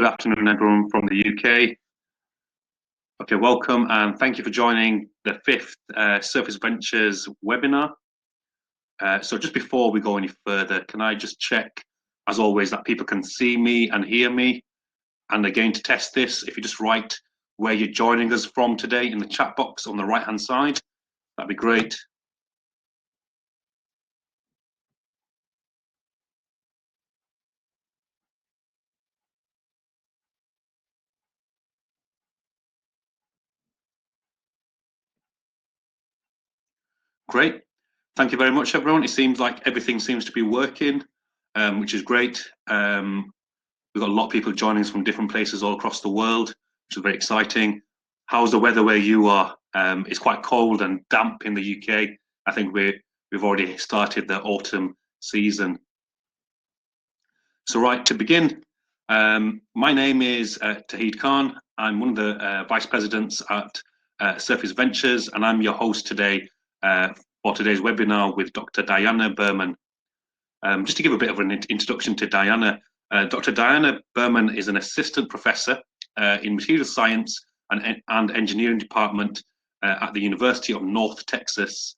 afternoon, everyone from the UK. Okay, welcome and thank you for joining the fifth Surface Ventures webinar. So just before we go any further, can I just check, as always, that people can see me and hear me? And again, to test this, if you just write where you're joining us from today in the chat box on the right-hand side, that'd be great. Great. Thank you very much, everyone. It seems like everything seems to be working, which is great. We've got a lot of people joining us from different places all across the world, which is very exciting. How's the weather where you are? It's quite cold and damp in the UK. I think we've already started the autumn season. So right, to begin, my name is Tahid Khan. I'm one of the vice presidents at Surface Ventures, and I'm your host today for today's webinar with Dr. Diana Berman. Just to give a bit of an introduction to Diana, Dr. Diana Berman is an assistant professor in material science and engineering department at the University of North Texas.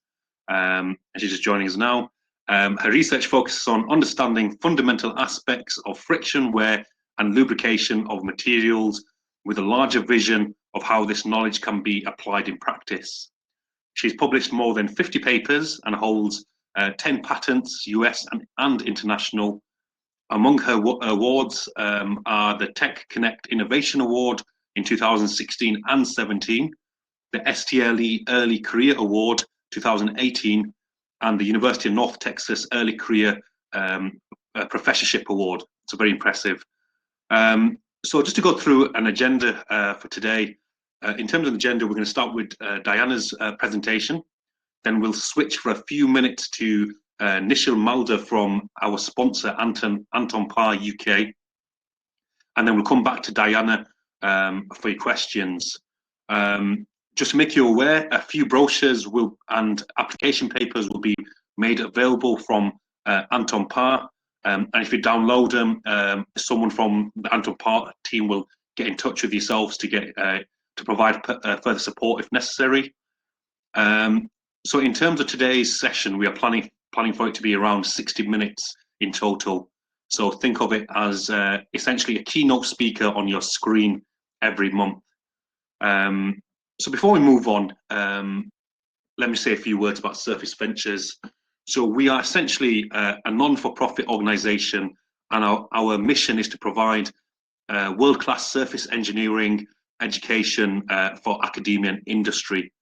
And she's just joining us now. Her research focuses on understanding fundamental aspects of friction, wear, and lubrication of materials with a larger vision of how this knowledge can be applied in practice. She's published more than 50 papers and holds 10 patents, US and international. Among her awards are the Tech Connect Innovation Award in 2016 and 17, the STLE Early Career Award 2018, and the University of North Texas Early Career Professorship Award. So very impressive. So just to go through an agenda for today, in terms of the agenda, we're going to start with Diana's presentation. Then we'll switch for a few minutes to Nishil Malda from our sponsor, Anton Par UK. And then we'll come back to Diana for your questions. Just to make you aware, a few brochures and application papers will be made available from Anton Par. And if you download them, someone from the Anton Par team will get in touch with yourselves to provide further support if necessary. So in terms of today's session, we are planning for it to be around 60 minutes in total. So think of it as essentially a keynote speaker on your screen every month. So before we move on, let me say a few words about Surface Ventures. So we are essentially a non-for-profit organization, and our mission is to provide world-class surface engineering education for academia and industry.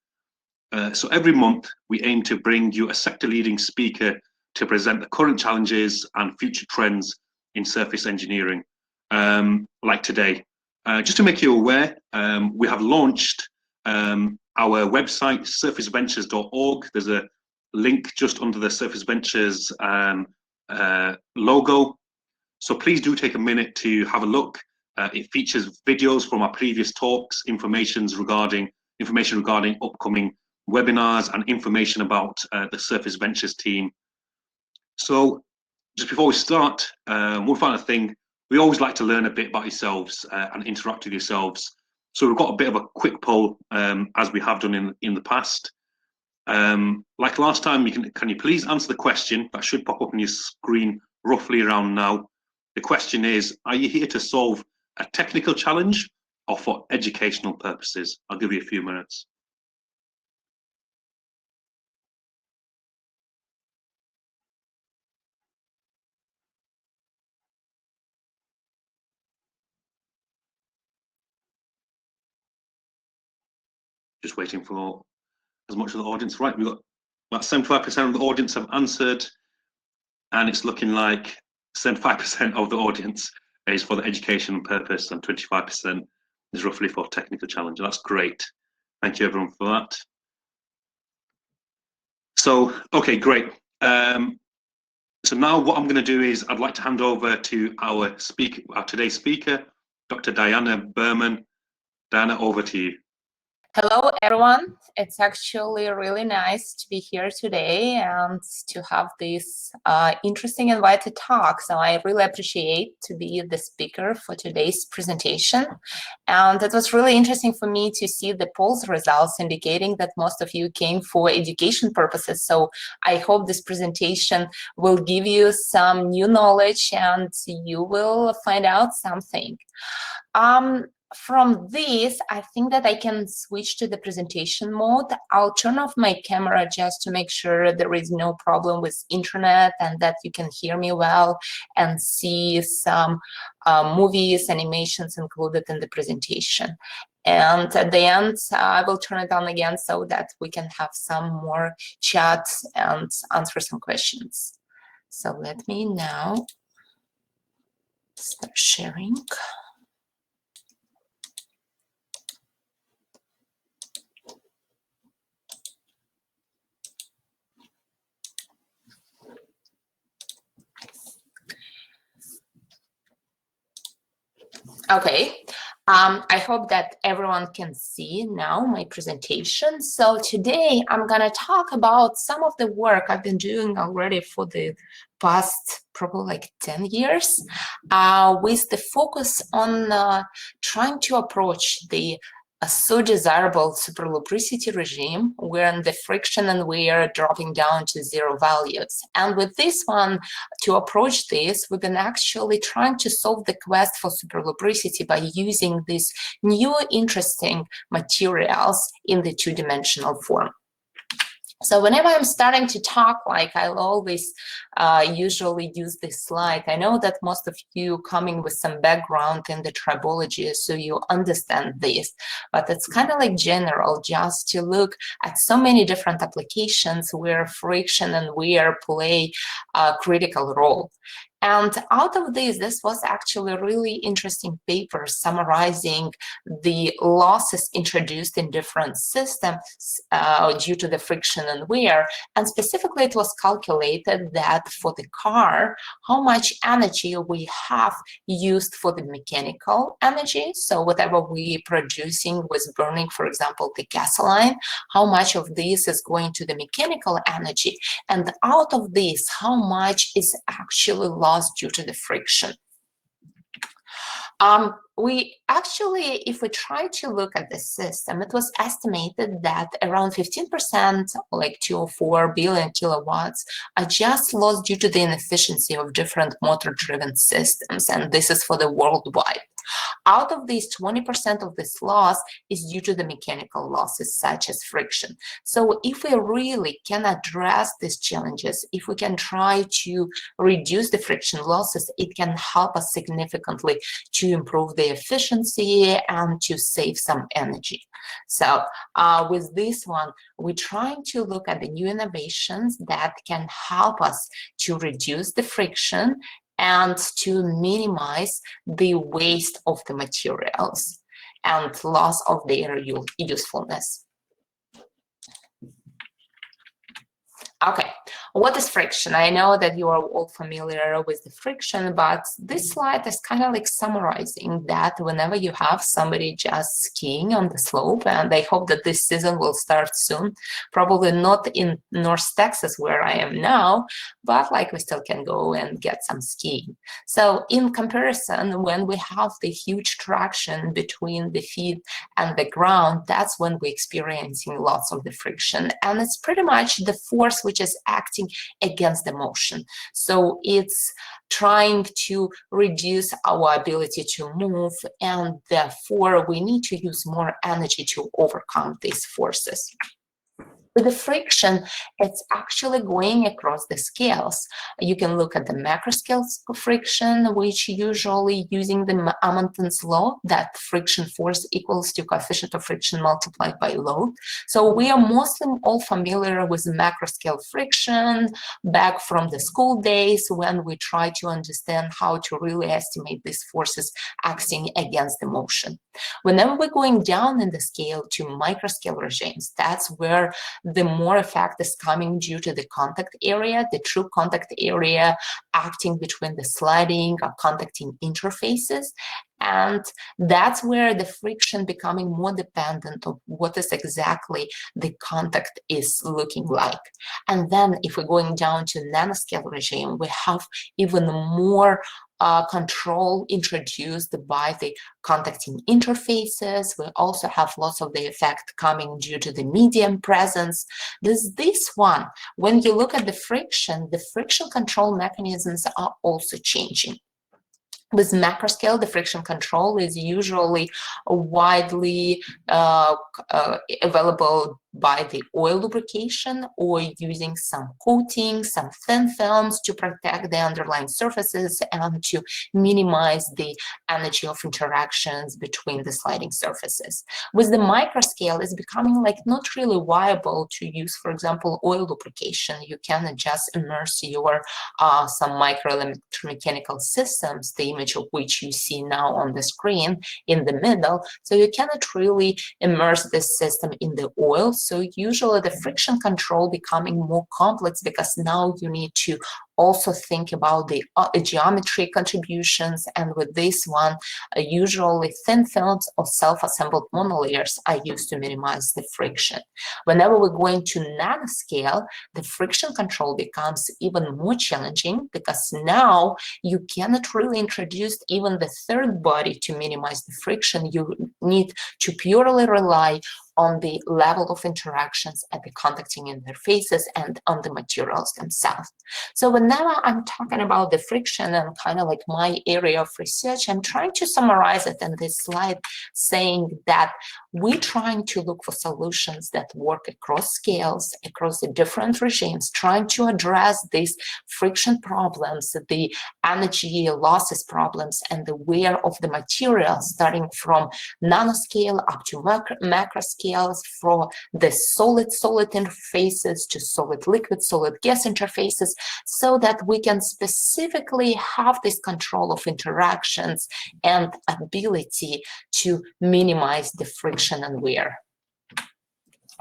So every month, we aim to bring you a sector-leading speaker to present the current challenges and future trends in surface engineering, like today. Just to make you aware, we have launched our website, surfaceventures.org. There's a link just under the Surface Ventures logo. So please do take a minute to have a look. It features videos from our previous talks, information regarding upcoming webinars, and information about the Surface Ventures team. So just before we start, one final thing, we always like to learn a bit about yourselves and interact with yourselves. So we've got a bit of a quick poll, as we have done in the past. Like last time, can you please answer the question that should pop up on your screen roughly around now? The question is, are you here to solve a technical challenge or for educational purposes? I'll give you a few minutes. Just waiting for as much of the audience. Right, we've got about 75% of the audience have answered, and it's looking like 75% of the audience is for the educational purpose and 25% is roughly for technical challenge. That's great. Thank you everyone for that. So, okay, great. So now what I'm going to do is I'd like to hand over to our today's speaker, Dr. Diana Berman. Diana, over to you. Hello, everyone. It's actually really nice to be here today and to have this interesting invited talk. So I really appreciate to be the speaker for today's presentation. And it was really interesting for me to see the polls results indicating that most of you came for education purposes. So I hope this presentation will give you some new knowledge and you will find out something. From this, I think that I can switch to the presentation mode. I'll turn off my camera just to make sure there is no problem with internet and that you can hear me well and see some movies, animations included in the presentation. And at the end, I will turn it on again so that we can have some more chat and answer some questions. So let me now start sharing. Okay, I hope that everyone can see now my presentation. So today I'm gonna talk about some of the work I've been doing already for the past probably like 10 years with the focus on trying to approach the so desirable superlubricity regime when the friction and wear dropping down to 0 values. And with this one, to approach this, we've been actually trying to solve the quest for superlubricity by using these new interesting materials in the two-dimensional form. So whenever I'm starting to talk, like I'll always usually use this slide. I know that most of you coming with some background in the tribology, so you understand this, but it's kind of like general, just to look at so many different applications where friction and wear play a critical role. And out of this was actually a really interesting paper summarizing the losses introduced in different systems due to the friction and wear. And specifically, it was calculated that for the car, how much energy we have used for the mechanical energy. So whatever we producing was burning, for example, the gasoline, how much of this is going to the mechanical energy. And out of this, how much is actually lost due to the friction. We actually, if we try to look at the system, it was estimated that around 15%, like 204 billion kilowatts, are just lost due to the inefficiency of different motor-driven systems, and this is for the worldwide. Out of these, 20% of this loss is due to the mechanical losses, such as friction. So if we really can address these challenges, if we can try to reduce the friction losses, it can help us significantly to improve the efficiency and to save some energy. So with this one, we're trying to look at the new innovations that can help us to reduce the friction and to minimize the waste of the materials and loss of their usefulness. Okay, what is friction? I know that you are all familiar with the friction, but this slide is kind of like summarizing that whenever you have somebody just skiing on the slope, and I hope that this season will start soon, probably not in North Texas where I am now, but like we still can go and get some skiing. So in comparison, when we have the huge traction between the feet and the ground, that's when we're experiencing lots of the friction. And it's pretty much the force which is acting against the motion. So it's trying to reduce our ability to move, and therefore we need to use more energy to overcome these forces. With the friction, it's actually going across the scales. You can look at the macroscale friction, which usually using the Amundsen's law, that friction force equals to coefficient of friction multiplied by load. So we are mostly all familiar with macroscale friction back from the school days when we try to understand how to really estimate these forces acting against the motion. Whenever we're going down in the scale to microscale regimes, that's where the more effect is coming due to the contact area, the true contact area acting between the sliding or contacting interfaces. And that's where the friction becoming more dependent on what is exactly the contact is looking like. And then if we're going down to nanoscale regime, we have even more control introduced by the contacting interfaces. We also have lots of the effect coming due to the medium presence. There's this one. When you look at the friction control mechanisms are also changing. With macroscale, the friction control is usually widely available by the oil lubrication or using some coatings, some thin films to protect the underlying surfaces and to minimize the energy of interactions between the sliding surfaces. With the microscale, it's becoming like not really viable to use, for example, oil lubrication. You can just immerse your some microelectromechanical systems, the image of which you see now on the screen in the middle. So you cannot really immerse this system in the oil. So usually the friction control becoming more complex because now you need to also think about the geometry contributions, and with this one, usually thin films or self-assembled monolayers are used to minimize the friction. Whenever we're going to nanoscale, the friction control becomes even more challenging because now you cannot really introduce even the third body to minimize the friction. You need to purely rely on the level of interactions at the contacting interfaces and on the materials themselves. So whenever I'm talking about the friction and kind of like my area of research, I'm trying to summarize it in this slide, saying that we're trying to look for solutions that work across scales, across the different regimes, trying to address these friction problems, the energy losses problems, and the wear of the material, starting from nanoscale up to macroscale, for the solid interfaces to solid liquid, solid gas interfaces, so that we can specifically have this control of interactions and ability to minimize the friction and wear.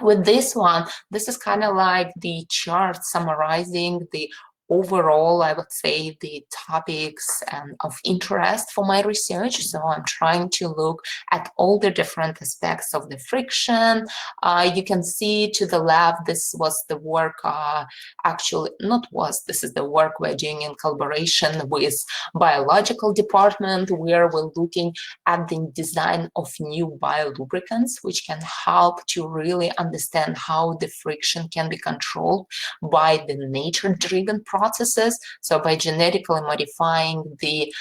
With this one, this is kind of like the chart summarizing the overall, I would say, the topics of interest for my research. So I'm trying to look at all the different aspects of the friction. You can see to the left, this was the work, this is the work we're doing in collaboration with biological department, where we're looking at the design of new biolubricants, which can help to really understand how the friction can be controlled by the nature-driven processes. So by genetically modifying the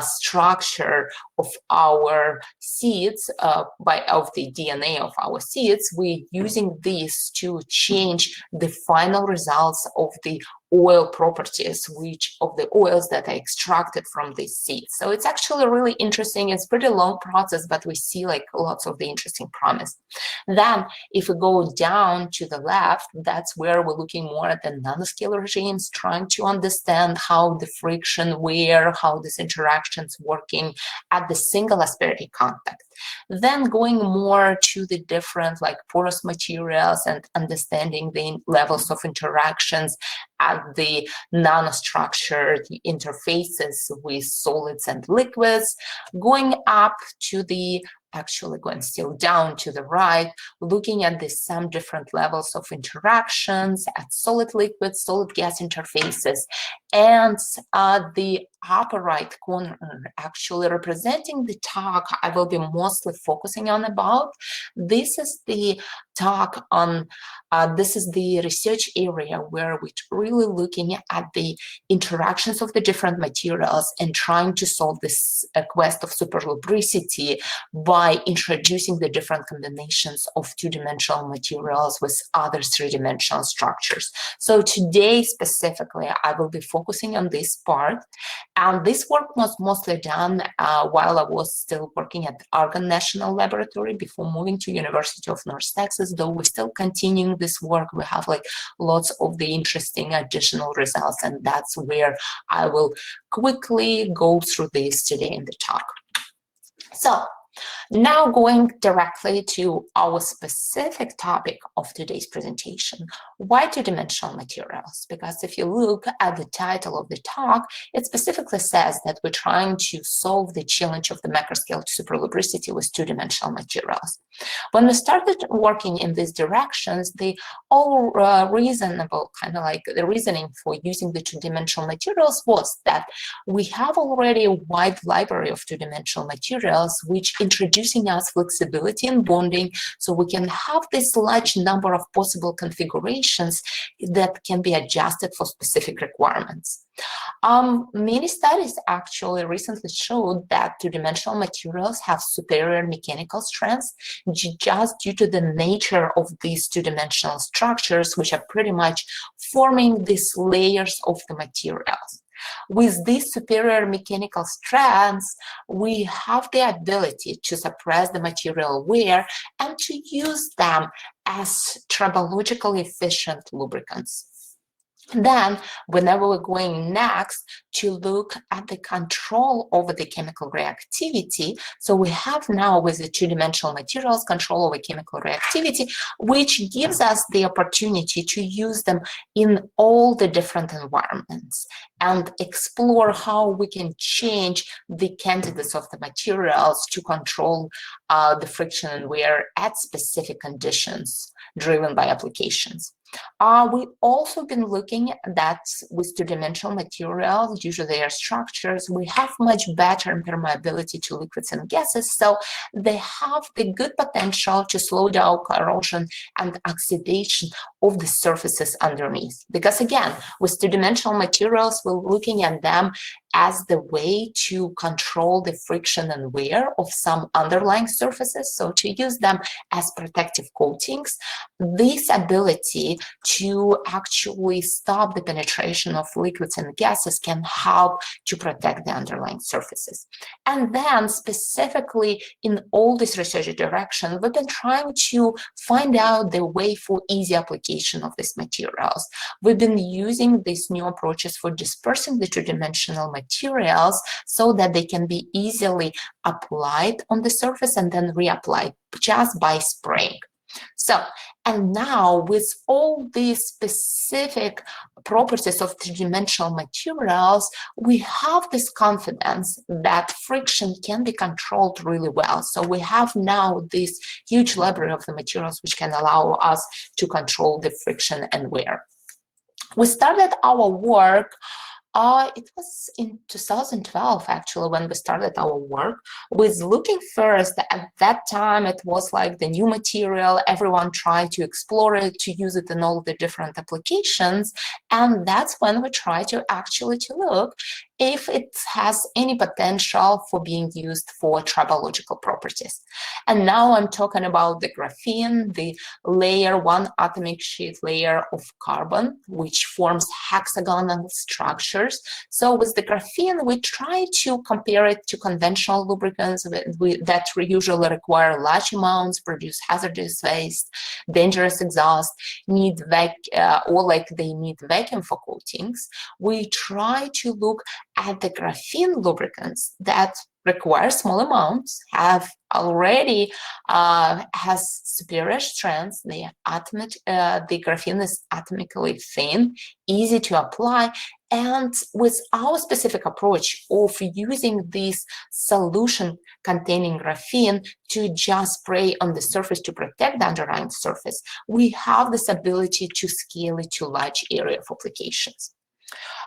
structure of our seeds, of the DNA of our seeds, we're using this to change the final results of the oil properties, which of the oils that are extracted from these seeds. So it's actually really interesting. It's pretty long process, but we see like lots of the interesting promise. Then if we go down to the left, that's where we're looking more at the nanoscale regimes, trying to understand how the friction, wear, how these interactions working at the single asperity contact. Then going more to the different like porous materials and understanding the levels of interactions at the nanostructure, the interfaces with solids and liquids, going up to the actually going still down to the right, looking at some different levels of interactions at solid liquid, solid gas interfaces, and the upper right corner actually representing the talk I will be mostly focusing on about. This is the talk on, this is the research area where we're really looking at the interactions of the different materials and trying to solve this quest of superlubricity by introducing the different combinations of two-dimensional materials with other three-dimensional structures. So today specifically, I will be focusing on this part. And this work was mostly done while I was still working at Argonne National Laboratory before moving to University of North Texas. Though we're still continuing this work, we have like lots of the interesting additional results, and that's where I will quickly go through this today in the talk. So Now going directly to our specific topic of today's presentation, why two-dimensional materials? Because if you look at the title of the talk, it specifically says that we're trying to solve the challenge of the macroscale superlubricity with two-dimensional materials. When we started working in these directions, the all reasonable, kind of like the reasoning for using the two-dimensional materials was that we have already a wide library of two-dimensional materials which introducing us flexibility in bonding, so we can have this large number of possible configurations that can be adjusted for specific requirements. Many studies actually recently showed that two-dimensional materials have superior mechanical strengths just due to the nature of these two-dimensional structures, which are pretty much forming these layers of the materials. With these superior mechanical strengths, we have the ability to suppress the material wear and to use them as tribologically efficient lubricants. Then, whenever we're going next to look at the control over the chemical reactivity, so we have now with the two-dimensional materials control over chemical reactivity, which gives us the opportunity to use them in all the different environments and explore how we can change the candidates of the materials to control the friction and wear at specific conditions driven by applications. We've also been looking at that with two-dimensional materials, due to their structures, we have much better impermeability to liquids and gases, so they have the good potential to slow down corrosion and oxidation of the surfaces underneath. Because again, with two-dimensional materials, we're looking at them as the way to control the friction and wear of some underlying surfaces, so to use them as protective coatings. This ability to actually stop the penetration of liquids and gases can help to protect the underlying surfaces. And then specifically in all this research direction, we've been trying to find out the way for easy application of these materials. We've been using these new approaches for dispersing the two-dimensional materials so that they can be easily applied on the surface and then reapplied just by spraying. So, and now with all these specific properties of three-dimensional materials, we have this confidence that friction can be controlled really well. So we have now this huge library of the materials which can allow us to control the friction and wear. We started our work it was in 2012, actually, when we started our work, with looking first. At that time, it was like the new material. Everyone tried to explore it, to use it in all the different applications. And that's when we tried to actually look if it has any potential for being used for tribological properties. And now I'm talking about the graphene, the layer, one atomic sheet layer of carbon, which forms hexagonal structures. So with the graphene, we try to compare it to conventional lubricants that usually require large amounts, produce hazardous waste, dangerous exhaust, need or like they need vacuum for coatings. We try to look at the graphene lubricants that require small amounts, have already has superior strengths. The graphene is atomically thin, easy to apply, and with our specific approach of using this solution containing graphene to just spray on the surface to protect the underlying surface, we have this ability to scale it to large area of applications.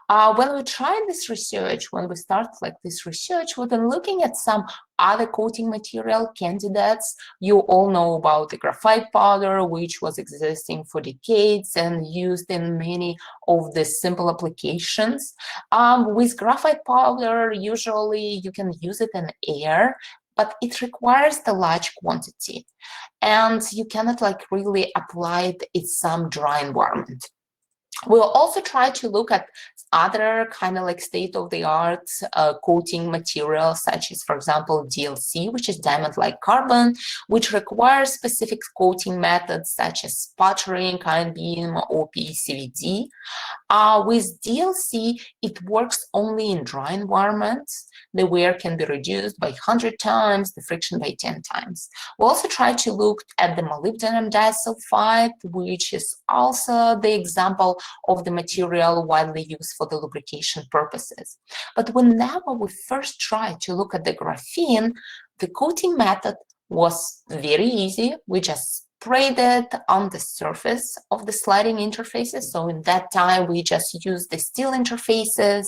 When we try this research, when we start like this research, we've been looking at some other coating material candidates. You all know about the graphite powder, which was existing for decades and used in many of the simple applications. With graphite powder, usually you can use it in air, but it requires the large quantity, and you cannot like really apply it in some dry environment. We'll also try to look at other kind of like state-of-the-art coating materials, such as, for example, DLC, which is diamond-like carbon, which requires specific coating methods such as sputtering, ion beam, or PECVD. With DLC, it works only in dry environments. The wear can be reduced by 100 times, the friction by 10 times. We also try to look at the molybdenum disulfide, which is also the example of the material widely used for the lubrication purposes. But whenever we first tried to look at the graphene, the coating method was very easy. We just sprayed it on the surface of the sliding interfaces. So in that time, we just used the steel interfaces.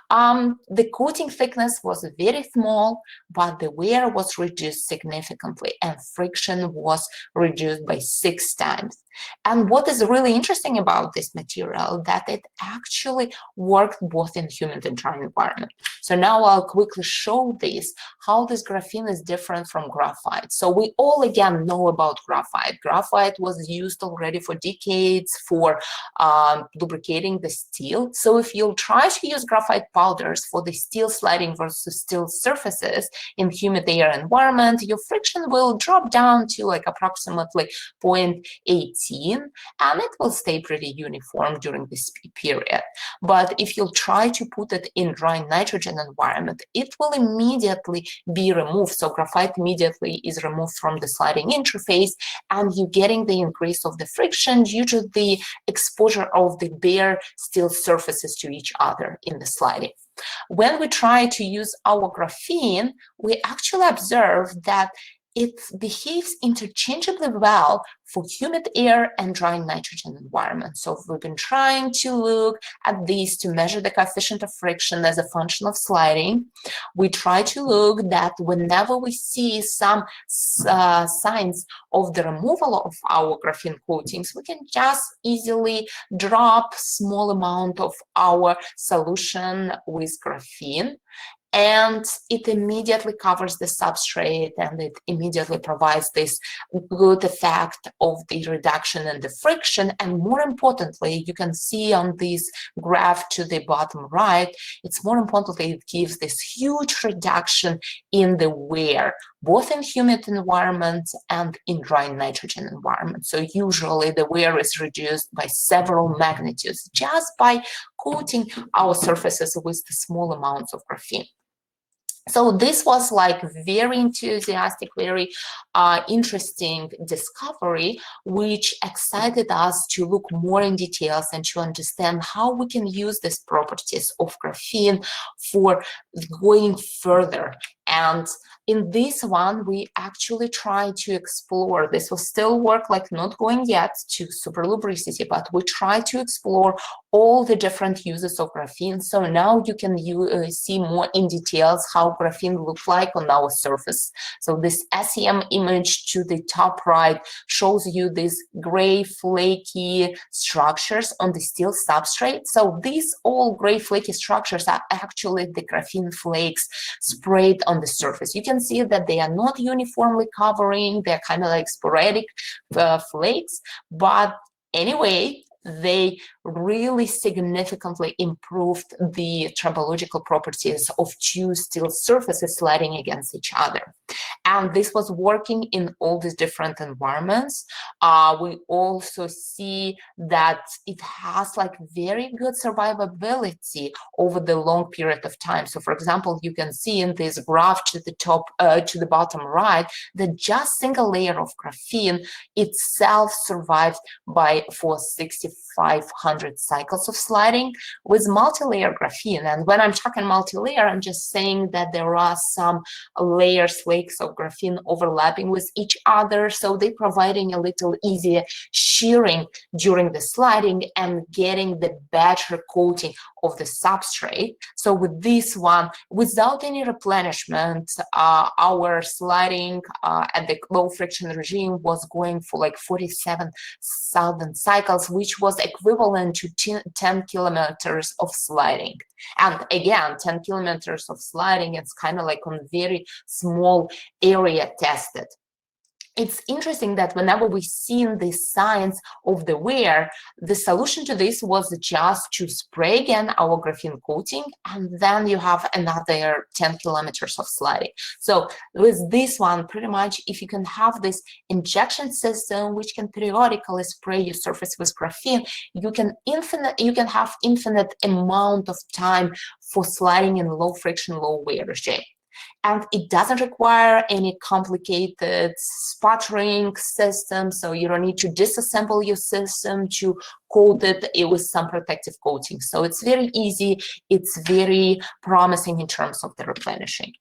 The coating thickness was very small, but the wear was reduced significantly and friction was reduced by 6 times. And what is really interesting about this material, that it actually worked both in humid and dry environment. So now I'll quickly show this, how this graphene is different from graphite. So we all again know about graphite. Graphite was used already for decades for lubricating the steel. So if you'll try to use graphite powders for the steel sliding versus steel surfaces in humid air environment, your friction will drop down to like approximately 0.18, and it will stay pretty uniform during this period. But if you'll try to put it in dry nitrogen environment, it will immediately be removed. So graphite immediately is removed from the sliding interface, and you're getting the increase of the friction due to the exposure of the bare steel surfaces to each other in the sliding. When we try to use our graphene, we actually observe that it behaves interchangeably well for humid air and dry nitrogen environments. So we've been trying to look at these to measure the coefficient of friction as a function of sliding. We try to look that whenever we see some signs of the removal of our graphene coatings, we can just easily drop small amount of our solution with graphene, and it immediately covers the substrate, and it immediately provides this good effect of the reduction in the friction. And more importantly, you can see on this graph to the bottom right, it's more importantly, it gives this huge reduction in the wear, both in humid environments and in dry nitrogen environments. So usually the wear is reduced by several magnitudes just by coating our surfaces with the small amounts of graphene. So this was like very enthusiastic, very interesting discovery, which excited us to look more in details and to understand how we can use these properties of graphene for going further. And in this one, we actually try to explore, this will still work like not going yet to superlubricity, but we try to explore all the different uses of graphene. So now you can see more in details how graphene looks like on our surface. So this SEM image to the top right shows you these gray flaky structures on the steel substrate. So these all gray flaky structures are actually the graphene flakes sprayed on the surface. You can see that they are not uniformly covering, they're kind of like sporadic flakes, but anyway, they really significantly improved the tribological properties of two steel surfaces sliding against each other. And this was working in all these different environments. We also see that it has like very good survivability over the long period of time. So for example, you can see in this graph to the top, to the bottom right, that just single layer of graphene itself survived for 6,500 cycles of sliding with multi-layer graphene. And when I'm talking multi-layer, I'm just saying that there are some layers, flakes of graphene overlapping with each other, so they're providing a little easier shearing during the sliding and getting the better coating of the substrate. So with this one, without any replenishment, our sliding at the low friction regime was going for like 47,000 cycles, which was equivalent to 10 kilometers of sliding. And again, 10 kilometers of sliding, it's kind of like on very small area tested. it's interesting that whenever we seen the signs of the wear, the solution to this was just to spray again our graphene coating, and then you have another 10 kilometers of sliding. So with this one, pretty much, if you can have this injection system which can periodically spray your surface with graphene, you can have infinite amount of time for sliding in low friction, low wear regime. And it doesn't require any complicated sputtering system, so you don't need to disassemble your system to coat it with some protective coating. So it's very easy, it's very promising in terms of the replenishing.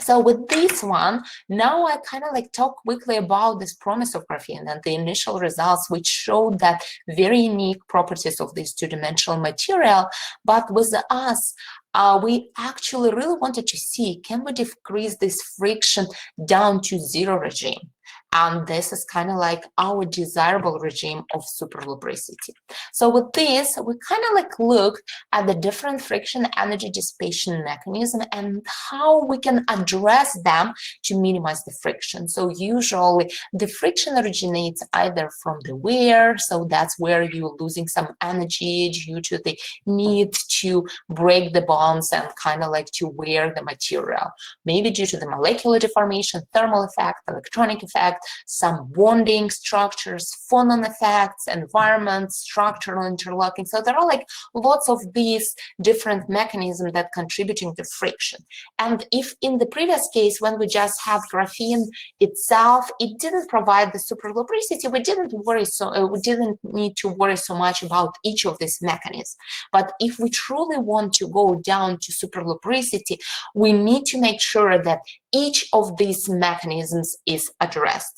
So with this one, now I kind of like talk quickly about this promise of graphene and the initial results, which showed that very unique properties of this two-dimensional material. But with us, we actually really wanted to see, can we decrease this friction down to zero regime? And this is kind of like our desirable regime of superlubricity. So with this, we kind of like look at the different friction energy dissipation mechanism and how we can address them to minimize the friction. So usually the friction originates either from the wear, so that's where you're losing some energy due to the need to break the bonds and kind of like to wear the material. Maybe due to the molecular deformation, thermal effect, electronic effect, some bonding structures, phonon effects, environment, structural interlocking. So there are like lots of these different mechanisms that contributing to friction. And if in the previous case, when we just had graphene itself, it didn't provide the superlubricity, we didn't need to worry so much about each of these mechanisms. But if we truly want to go down to superlubricity, we need to make sure that each of these mechanisms is addressed.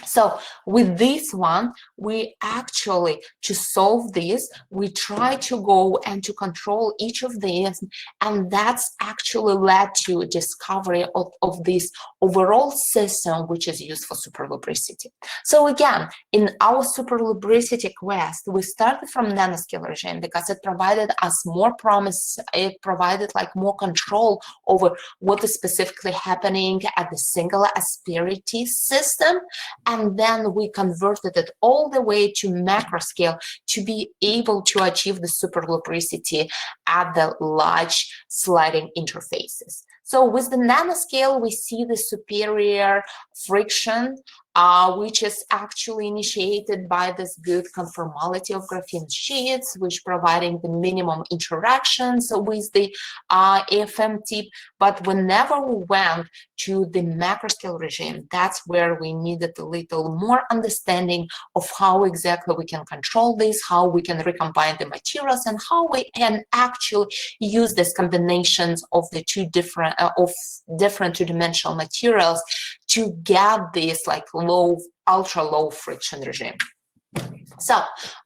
So with this one, we actually, to solve this, we try to go and to control each of these, and that's actually led to discovery of this overall system which is used for superlubricity. So again, in our superlubricity quest, we started from nanoscale regime because it provided us more promise, it provided like more control over what is specifically happening at the single asperity system. And then we converted it all the way to macroscale to be able to achieve the superlubricity at the large sliding interfaces. So with the nanoscale, we see the superior friction, which is actually initiated by this good conformality of graphene sheets, which providing the minimum interactions with the AFM tip. But whenever we went to the macroscale regime, that's where we needed a little more understanding of how exactly we can control this, how we can recombine the materials, and how we can actually use these combinations of the different two-dimensional materials to get this like ultra low friction regime. So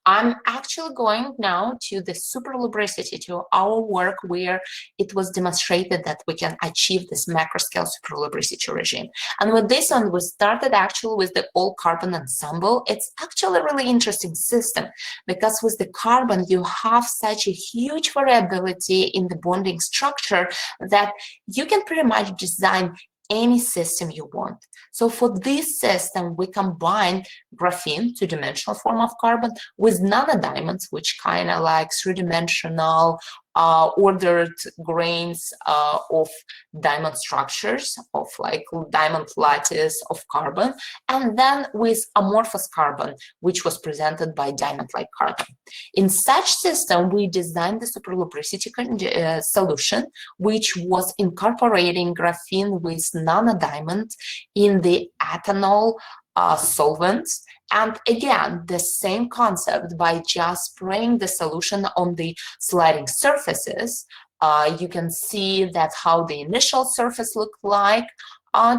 I'm actually going now to the superlubricity, to our work where it was demonstrated that we can achieve this macroscale superlubricity regime. And with this one, we started actually with the all carbon ensemble. It's actually a really interesting system because with the carbon, you have such a huge variability in the bonding structure that you can pretty much design any system you want. So for this system, we combine graphene, two-dimensional form of carbon, with nanodiamonds, which kind of like three-dimensional ordered grains of diamond structures, of like diamond lattice of carbon, and then with amorphous carbon, which was presented by diamond-like carbon. In such system, we designed the superlubricity solution, which was incorporating graphene with nanodiamond in the ethanol solvents. And again, the same concept by just spraying the solution on the sliding surfaces. You can see that how the initial surface looked like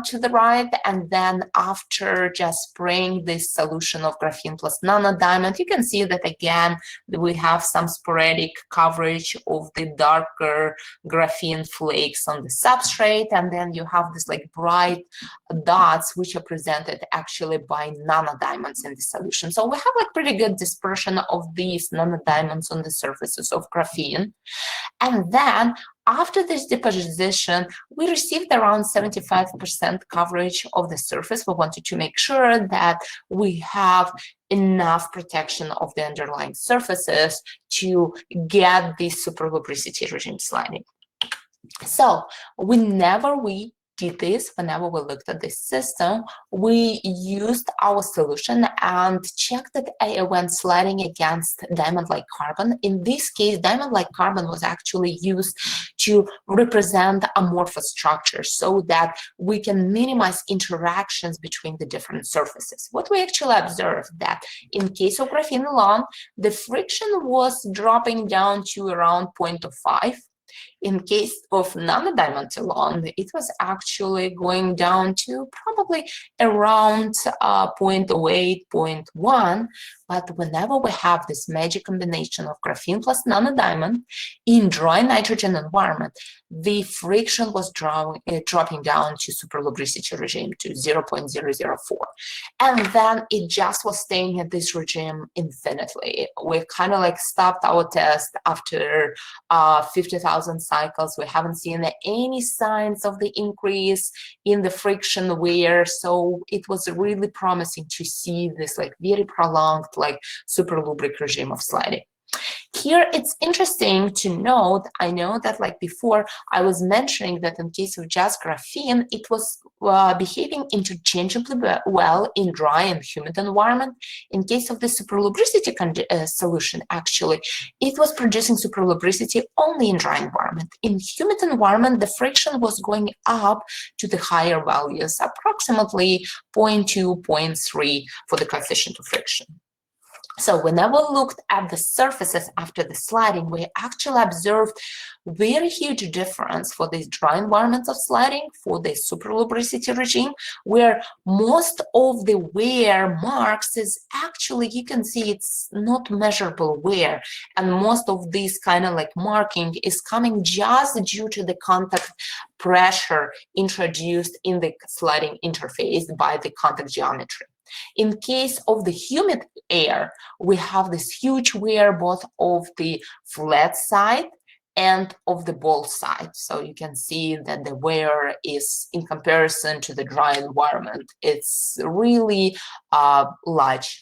to the right, and then after just spraying this solution of graphene plus nanodiamond, you can see that again we have some sporadic coverage of the darker graphene flakes on the substrate, and then you have this like bright dots which are presented actually by nanodiamonds in the solution. So we have like pretty good dispersion of these nanodiamonds on the surfaces of graphene. And then after this deposition, we received around 75% coverage of the surface. We wanted to make sure that we have enough protection of the underlying surfaces to get this superlubricity regime sliding. So whenever we did this, whenever we looked at this system, we used our solution and checked that when sliding against diamond-like carbon. In this case, diamond-like carbon was actually used to represent amorphous structures so that we can minimize interactions between the different surfaces. What we actually observed that in case of graphene alone, the friction was dropping down to around 0.05. In case of nanodiamonds alone, it was actually going down to probably around 0.08, 0.1. But whenever we have this magic combination of graphene plus nanodiamond in dry nitrogen environment, the friction was dropping down to superlubricity regime to 0.004. And then it just was staying at this regime infinitely. We kind of like stopped our test after 50,000 cycles. We haven't seen any signs of the increase in the friction wear. So it was really promising to see this like very prolonged like super lubric regime of sliding. Here, it's interesting to note, I know that like before, I was mentioning that in case of just graphene, it was behaving interchangeably well in dry and humid environment. In case of the superlubricity solution, actually, it was producing superlubricity only in dry environment. In humid environment, the friction was going up to the higher values, approximately 0.2, 0.3 for the coefficient of friction. So whenever we looked at the surfaces after the sliding, we actually observed very huge difference for these dry environments of sliding, for the superlubricity regime, where most of the wear marks is actually, you can see it's not measurable wear. And most of this kind of like marking is coming just due to the contact pressure introduced in the sliding interface by the contact geometry. In case of the humid air, we have this huge wear both of the flat side and of the ball side. So you can see that the wear is, in comparison to the dry environment, it's really large.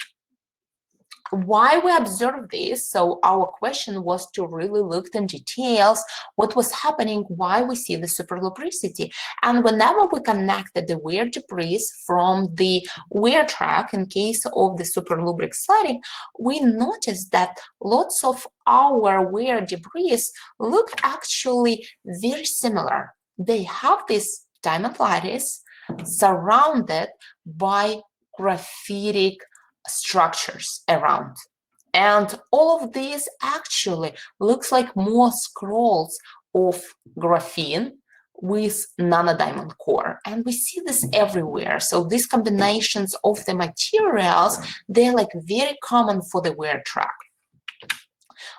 Why we observed this? So our question was to really look in details what was happening, why we see the superlubricity. And whenever we connected the wear debris from the wear track in case of the superlubric sliding, we noticed that lots of our wear debris look actually very similar. They have this diamond lattice surrounded by graphitic structures around, and all of these actually looks like more scrolls of graphene with nanodiamond core, and we see this everywhere. So these combinations of the materials, they're like very common for the wear track.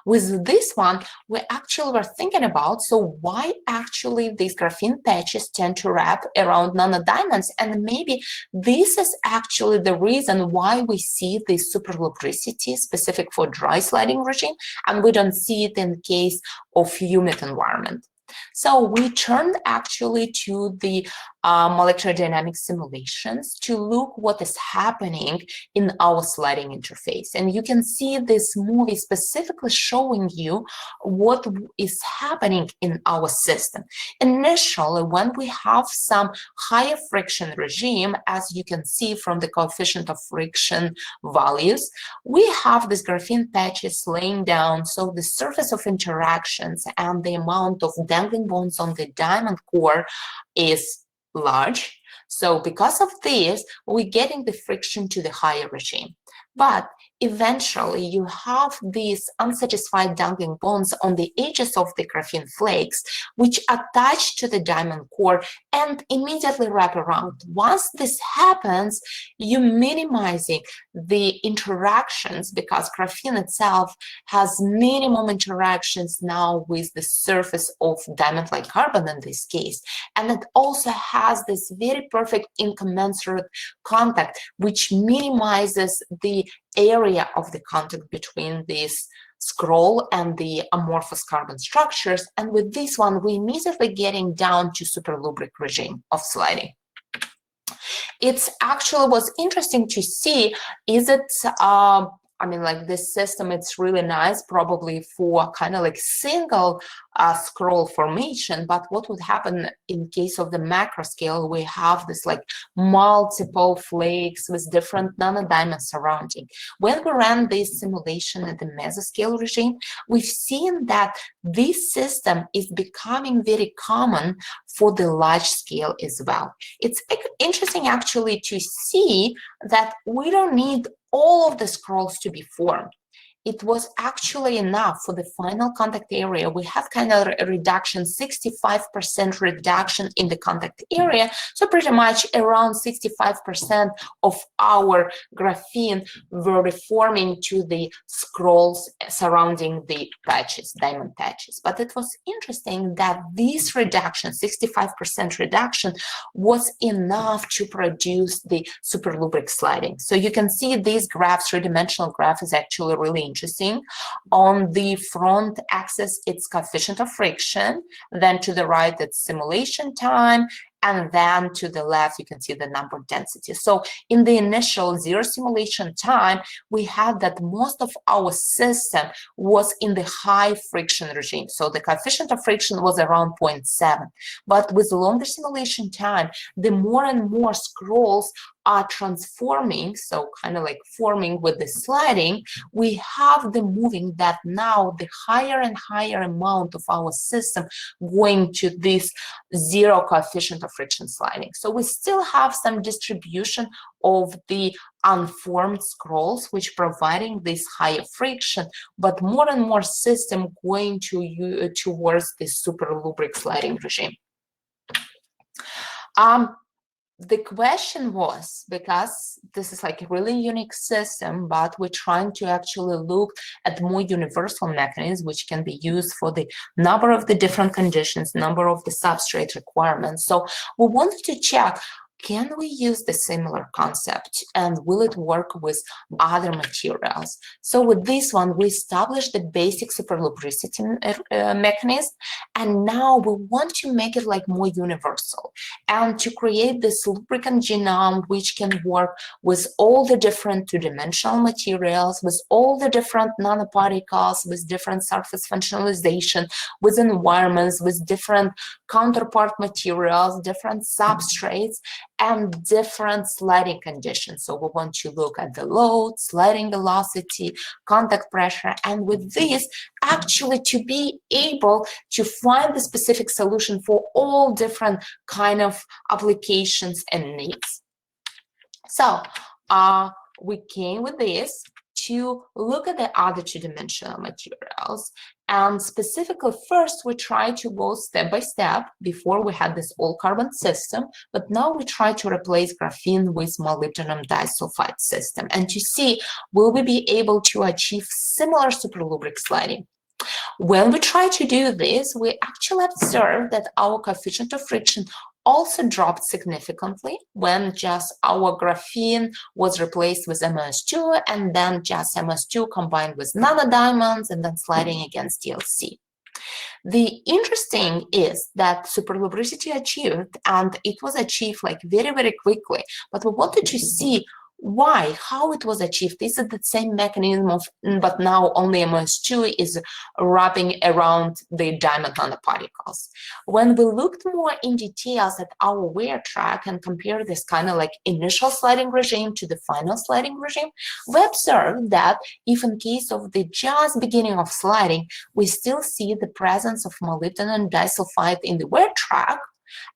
With this one, we actually were thinking about, so why actually these graphene patches tend to wrap around nanodiamonds, and maybe this is actually the reason why we see this superlubricity specific for dry sliding regime, and we don't see it in case of humid environment. So we turned actually to the molecular dynamics simulations to look what is happening in our sliding interface. And you can see this movie specifically showing you what is happening in our system. Initially, when we have some higher friction regime, as you can see from the coefficient of friction values, we have these graphene patches laying down, so the surface of interactions and the amount of dangling bonds on the diamond core is large. So because of this, we're getting the friction to the higher regime. But eventually, you have these unsatisfied dangling bonds on the edges of the graphene flakes, which attach to the diamond core and immediately wrap around. Once this happens, you're minimizing the interactions because graphene itself has minimum interactions now with the surface of diamond-like carbon in this case. And it also has this very perfect incommensurate contact, which minimizes the area of the contact between these scroll and the amorphous carbon structures. And with this one, we immediately getting down to superlubric regime of sliding. It's actually was interesting to see, is it, I mean, like this system, it's really nice, probably for kind of like single scroll formation, but what would happen in case of the macro scale, we have this like multiple flakes with different nanodiamonds surrounding. When we ran this simulation at the mesoscale regime, we've seen that this system is becoming very common for the large scale as well. It's interesting actually to see that we don't need all of the scrolls to be formed. It was actually enough for the final contact area. We have kind of a reduction, 65% reduction in the contact area. So pretty much around 65% of our graphene were reforming to the scrolls surrounding the patches, diamond patches. But it was interesting that this reduction, 65% reduction, was enough to produce the superlubric sliding. So you can see these graphs, three-dimensional graph is actually really interesting. On the front axis, it's coefficient of friction. Then to the right, it's simulation time. And then to the left, you can see the number density. So in the initial zero simulation time, we had that most of our system was in the high friction regime. So the coefficient of friction was around 0.7. But with longer simulation time, the more and more scrolls are transforming, so kind of like forming with the sliding, we have the moving that now the higher and higher amount of our system going to this zero coefficient of friction sliding. So we still have some distribution of the unformed scrolls, which providing this higher friction, but more and more system going to towards this superlubric sliding regime. The question was, because this is like a really unique system, but we're trying to actually look at more universal mechanisms which can be used for the number of the different conditions, number of the substrate requirements. So we wanted to check, can we use the similar concept and will it work with other materials? So with this one, we established the basic superlubricity mechanism, and now we want to make it like more universal and to create this lubricant genome which can work with all the different two-dimensional materials, with all the different nanoparticles, with different surface functionalization, with environments, with different counterpart materials, different substrates, and different sliding conditions. So we want to look at the load, sliding velocity, contact pressure, and with this, actually to be able to find the specific solution for all different kind of applications and needs. So we came with this to look at the other two-dimensional materials. And specifically, first, we try to go step by step. Before we had this all-carbon system, but now we try to replace graphene with molybdenum disulfide system and to see, will we be able to achieve similar superlubric sliding? When we try to do this, we actually observe that our coefficient of friction also dropped significantly when just our graphene was replaced with MS2 and then just MS2 combined with nanodiamonds and then sliding against DLC. The interesting is that superlubricity achieved, and it was achieved like very, very quickly, but we wanted to see why, how it was achieved. This is the same mechanism of, but now only MS2 is wrapping around the diamond nanoparticles. When we looked more in details at our wear track and compare this kind of like initial sliding regime to the final sliding regime, we observed that if in case of the just beginning of sliding, we still see the presence of molybdenum disulfide in the wear track,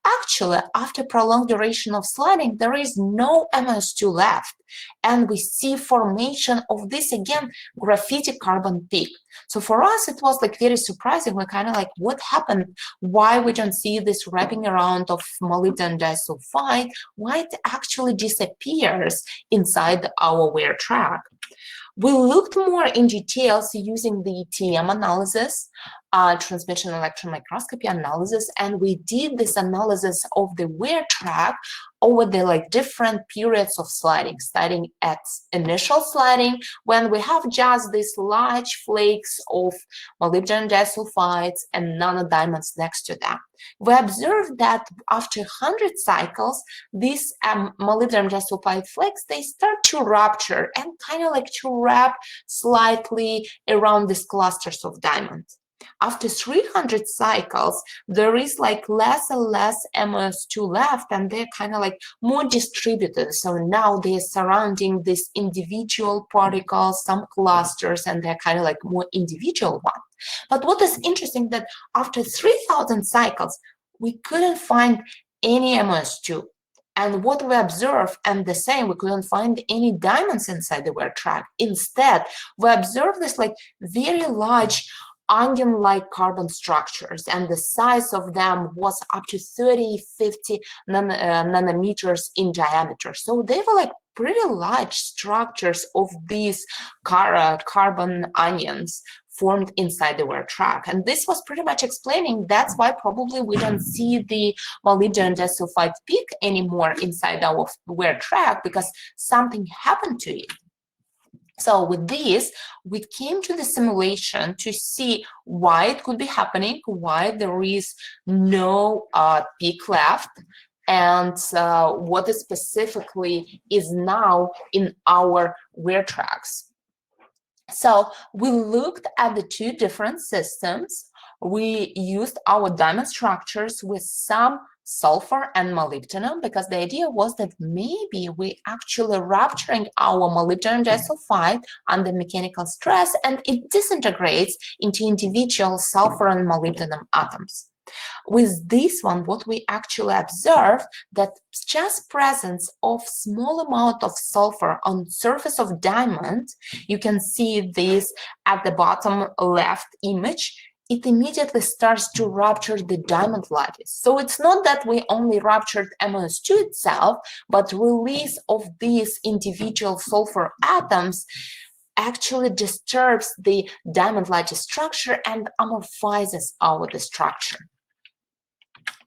actually, after prolonged duration of sliding, there is no MS2 left. And we see formation of this, again, graphite carbon peak. So for us, it was like very surprising. We're kind of like, what happened? Why we don't see this wrapping around of molybdenum disulfide? Why it actually disappears inside our wear track? We looked more in details using the TM analysis. transmission electron microscopy analysis, and we did this analysis of the wear track over the like different periods of sliding, starting at initial sliding when we have just these large flakes of molybdenum disulfides and nanodiamonds next to them. We observed that after 100 cycles, these molybdenum disulfide flakes, they start to rupture and kind of like to wrap slightly around these clusters of diamonds. After 300 cycles, there is like less and less MOS2 left, and they're kind of like more distributed. So now they're surrounding these individual particles, some clusters, and they're kind of like more individual ones. But what is interesting that after 3,000 cycles, we couldn't find any MOS2. And what we observed, and the same, we couldn't find any diamonds inside the wear track. Instead, we observed this like very large onion-like carbon structures, and the size of them was up to 30-50 nanometers in diameter. So they were like pretty large structures of these carbon onions formed inside the wear track. And this was pretty much explaining that's why probably we don't see the molybdenum disulfide peak anymore inside our wear track, because something happened to it. So with this, we came to the simulation to see why it could be happening, why there is no peak left, and what specifically is now in our wear tracks. So we looked at the two different systems. We used our diamond structures with some sulfur and molybdenum, because the idea was that maybe we actually rupturing our molybdenum disulfide under mechanical stress, and it disintegrates into individual sulfur and molybdenum atoms. With this one, what we actually observed, that just presence of small amount of sulfur on surface of diamond, you can see this at the bottom left image, it immediately starts to rupture the diamond lattice. So it's not that we only ruptured MOS2 itself, but release of these individual sulfur atoms actually disturbs the diamond lattice structure and amorphizes out the structure.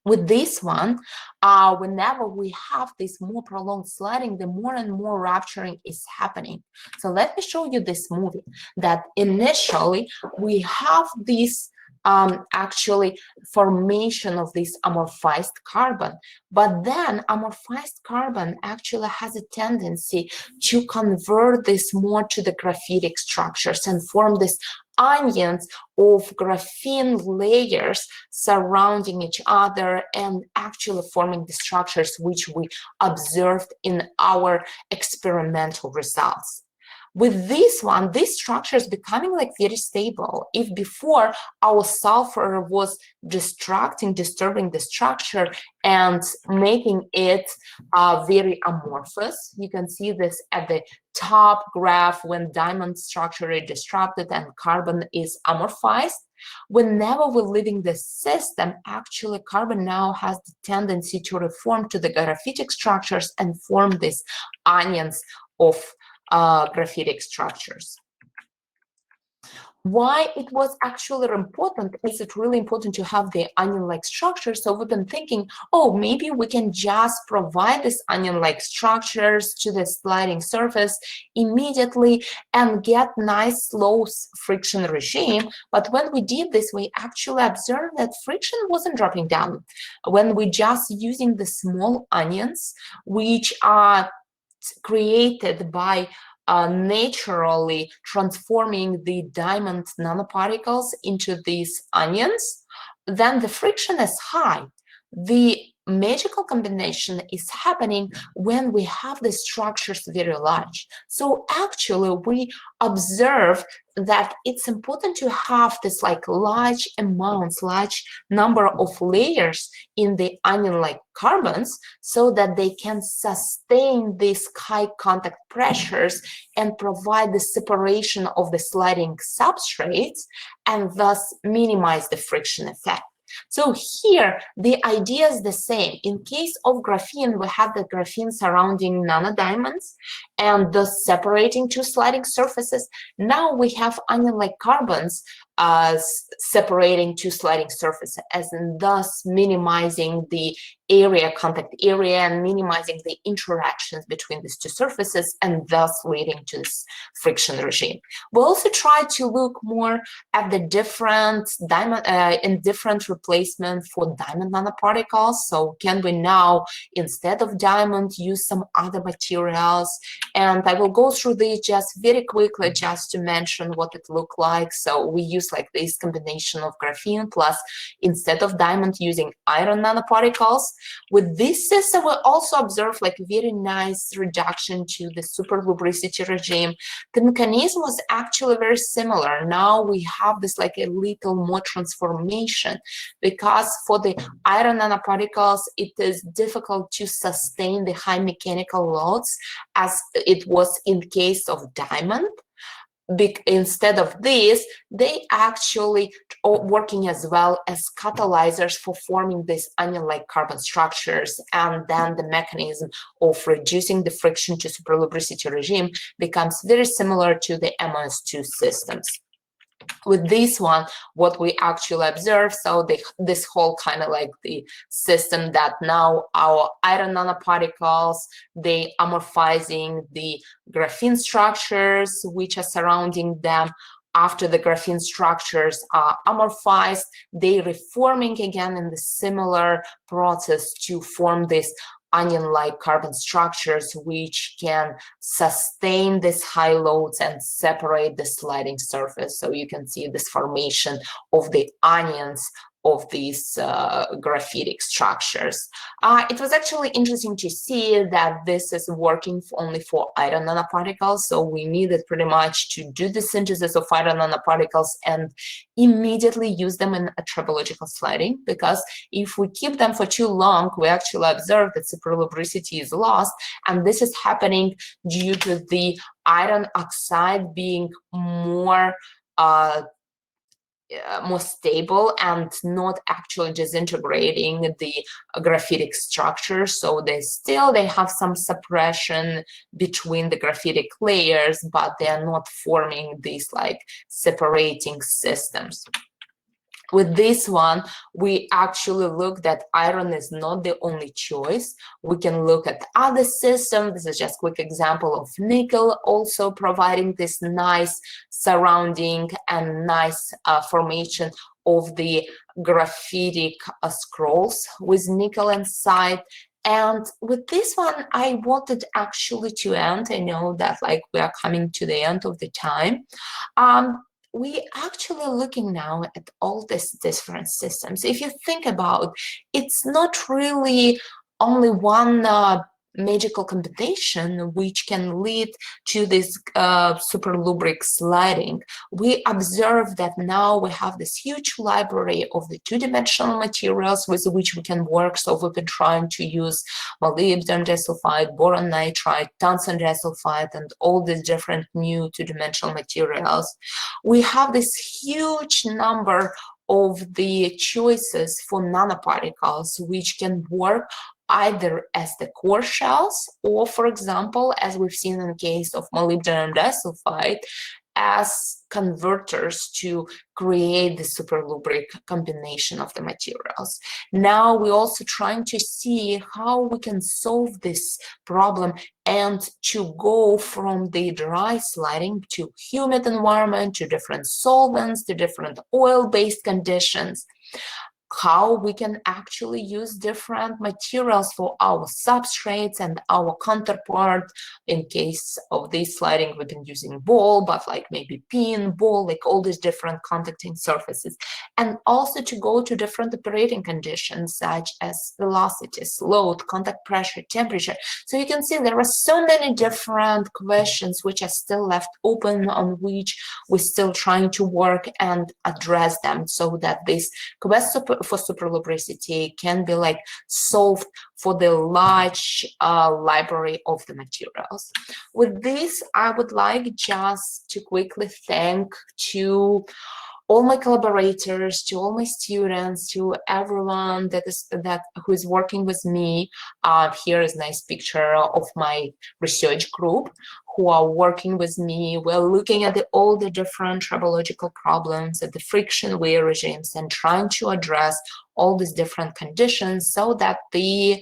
With this one, whenever we have this more prolonged sliding, the more and more rupturing is happening. So let me show you this movie that initially we have this actually formation of this amorphized carbon, but then amorphized carbon actually has a tendency to convert this more to the graphitic structures and form this onions of graphene layers surrounding each other and actually forming the structures which we observed in our experimental results. With this one, this structure is becoming like very stable. If before our sulfur was disturbing the structure and making it very amorphous, you can see this at the top graph when diamond structure is disrupted and carbon is amorphized. Whenever we're leaving the system, actually carbon now has the tendency to reform to the graphitic structures and form these onions of graphitic structures. Why it was actually important? Is it really important to have the onion-like structure? So we've been thinking, oh, maybe we can just provide these onion-like structures to the sliding surface immediately and get nice slow friction regime. But when we did this, we actually observed that friction wasn't dropping down. When we just using the small onions, which are created by naturally transforming the diamond nanoparticles into these onions, then the friction is high. The magical combination is happening when we have the structures very large. So actually we observe that it's important to have this like large amounts, large number of layers in the onion-like carbons so that they can sustain these high contact pressures and provide the separation of the sliding substrates and thus minimize the friction effect. So here, the idea is the same. In case of graphene, we have the graphene surrounding nanodiamonds, and thus separating two sliding surfaces. Now we have onion-like carbons separating two sliding surfaces, and thus minimizing the contact area, and minimizing the interactions between these two surfaces, and thus leading to this friction regime. We also try to look more at the different different replacement for diamond nanoparticles. So can we now, instead of diamond, use some other materials? And I will go through these just very quickly, just to mention what it looked like. So we use like this combination of graphene plus, instead of diamond, using iron nanoparticles. With this system, we also observe like very nice reduction to the superlubricity regime. The mechanism was actually very similar. Now we have this like a little more transformation, because for the iron nanoparticles, it is difficult to sustain the high mechanical loads as it was in case of diamond. Instead of this, they actually are working as well as catalyzers for forming these onion-like carbon structures, and then the mechanism of reducing the friction to superlubricity regime becomes very similar to the MOS2 systems. With this one, what we actually observe, so this whole kind of like the system that now our iron nanoparticles, they amorphizing the graphene structures which are surrounding them. After the graphene structures are amorphized, they reforming again in the similar process to form this onion-like carbon structures which can sustain these high loads and separate the sliding surface. So you can see this formation of the onions of these graphitic structures. It was actually interesting to see that this is working only for iron nanoparticles. So we needed pretty much to do the synthesis of iron nanoparticles and immediately use them in a tribological sliding, because if we keep them for too long, we actually observe that superlubricity is lost, and this is happening due to the iron oxide being more stable and not actually disintegrating the graphitic structure. So they have some suppression between the graphitic layers, but they are not forming these like separating systems. With this one, we actually look that iron is not the only choice. We can look at other systems. This is just a quick example of nickel also providing this nice surrounding and nice formation of the graphitic scrolls with nickel inside. And with this one, I wanted actually to end. I know that like we are coming to the end of the time. We actually looking now at all these different systems. If you think about, it's not really only one magical combination which can lead to this superlubric sliding. We observe that now we have this huge library of the two-dimensional materials with which we can work. So we've been trying to use molybdenum disulfide, boron nitride, tungsten disulfide, and all these different new two-dimensional materials. We have this huge number of the choices for nanoparticles which can work either as the core shells, or for example, as we've seen in the case of molybdenum disulfide, as converters to create the superlubric combination of the materials. Now we're also trying to see how we can solve this problem and to go from the dry sliding to humid environment, to different solvents, to different oil-based conditions. How we can actually use different materials for our substrates and our counterpart. In case of this sliding, we've been using ball, but like maybe pin, ball, like all these different contacting surfaces. And also to go to different operating conditions such as velocities, load, contact pressure, temperature. So you can see there are so many different questions which are still left open, on which we're still trying to work and address them, so that this quest for superlubricity can be like solved for the large library of the materials. With this, I would like just to quickly thank to all my collaborators, to all my students, to everyone who is working with me. Here is a nice picture of my research group who are working with me. We're looking at all the different tribological problems, at the friction wear regimes, and trying to address all these different conditions so that the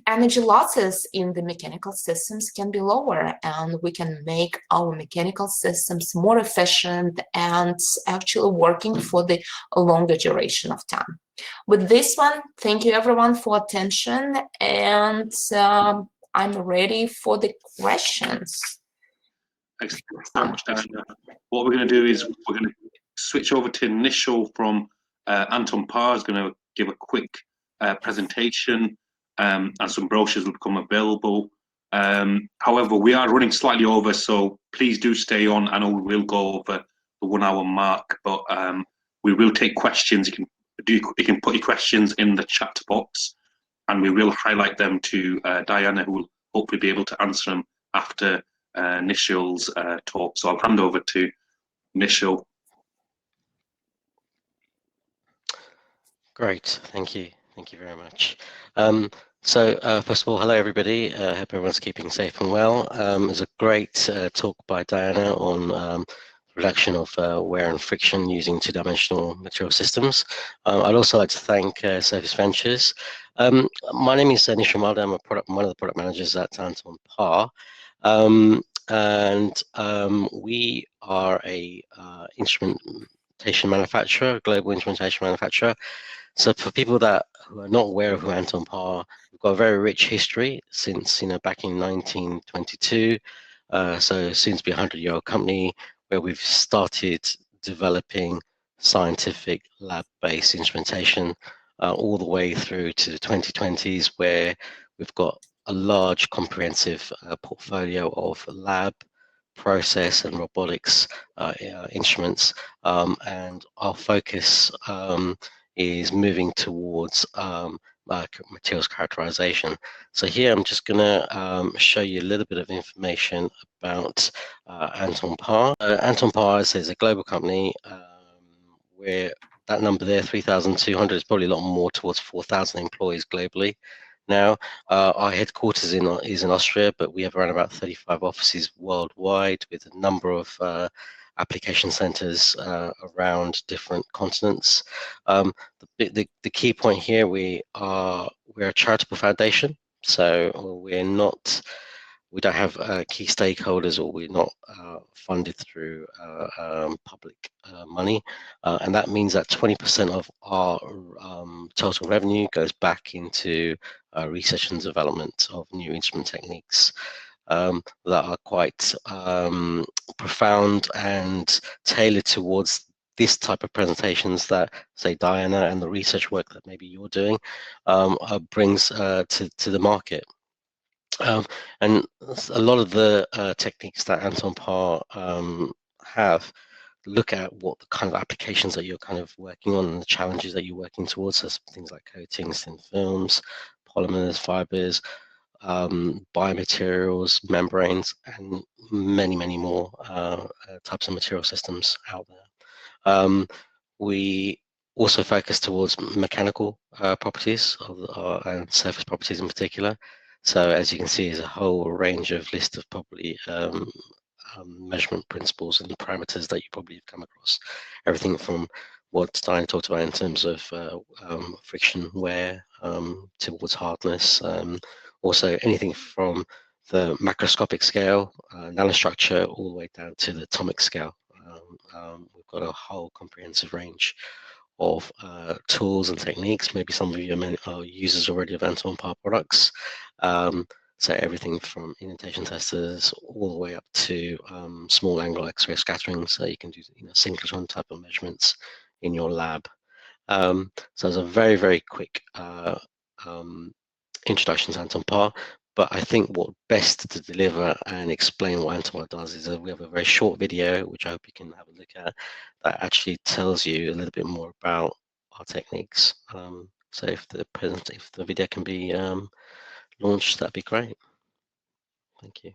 energy losses in the mechanical systems can be lower, and we can make our mechanical systems more efficient and actually working for the longer duration of time. With this one, thank you everyone for attention, and I'm ready for the questions. Excellent. Thanks so much, Diana. What we're going to do is we're going to switch over to Nishal from Anton Parr is going to give a quick presentation, and some brochures will become available. However, we are running slightly over, so please do stay on. I know we will go over the 1 hour mark, but we will take questions. You can put your questions in the chat box, and we will highlight them to Diana, who will hopefully be able to answer them after Nishal's talk. So I'll hand over to Nishal. Great, thank you very much. So first of all, hello everybody. Hope everyone's keeping safe and well. It was a great talk by Diana on reduction of wear and friction using two-dimensional material systems. I'd also like to thank Surface Ventures. My name is Nishal Malde. I'm one of the product managers at Anton Parr. We are a instrumentation manufacturer, global instrumentation manufacturer. So for people who are not aware of who Anton Parr, we've got a very rich history since back in 1922. So soon to be a 100-year-old company where we've started developing scientific lab-based instrumentation all the way through to the 2020s, where we've got a large comprehensive portfolio of lab, process and robotics instruments, and our focus is moving towards materials characterization. So here I'm just going to show you a little bit of information about Anton Parr. Anton Parr is a global company where that number there, 3,200, is probably a lot more, towards 4,000 employees globally. Now, our headquarters is in Austria, but we have around about 35 offices worldwide, with a number of application centers around different continents. The key point here, we're a charitable foundation, so we don't have key stakeholders, or we're not funded through public money, and that means that 20% of our total revenue goes back into research and development of new instrument techniques that are quite profound and tailored towards this type of presentations that, say, Diana and the research work that maybe you're doing brings to the market. And a lot of the techniques that Anton Parr have look at what the kind of applications that you're kind of working on and the challenges that you're working towards. So things like coatings, thin films, polymers, fibers, biomaterials, membranes, and many, many more types of material systems out there. We also focus towards mechanical properties and surface properties in particular. So as you can see, there's a whole range of list of probably measurement principles and parameters that you probably have come across. Everything from what Diana talked about in terms of friction wear towards hardness. Also anything from the macroscopic scale, nanostructure, all the way down to the atomic scale. We've got a whole comprehensive range of tools and techniques. Maybe some of you are users already of Anton Parr products. So everything from indentation testers all the way up to small angle X-ray scattering, so you can do synchrotron type of measurements in your lab. So it's a very, very quick introduction to Anton Parr. But I think what best to deliver and explain what Anton Parr does is that we have a very short video, which I hope you can have a look at, that actually tells you a little bit more about our techniques. So if the video can be launched, that'd be great. Thank you.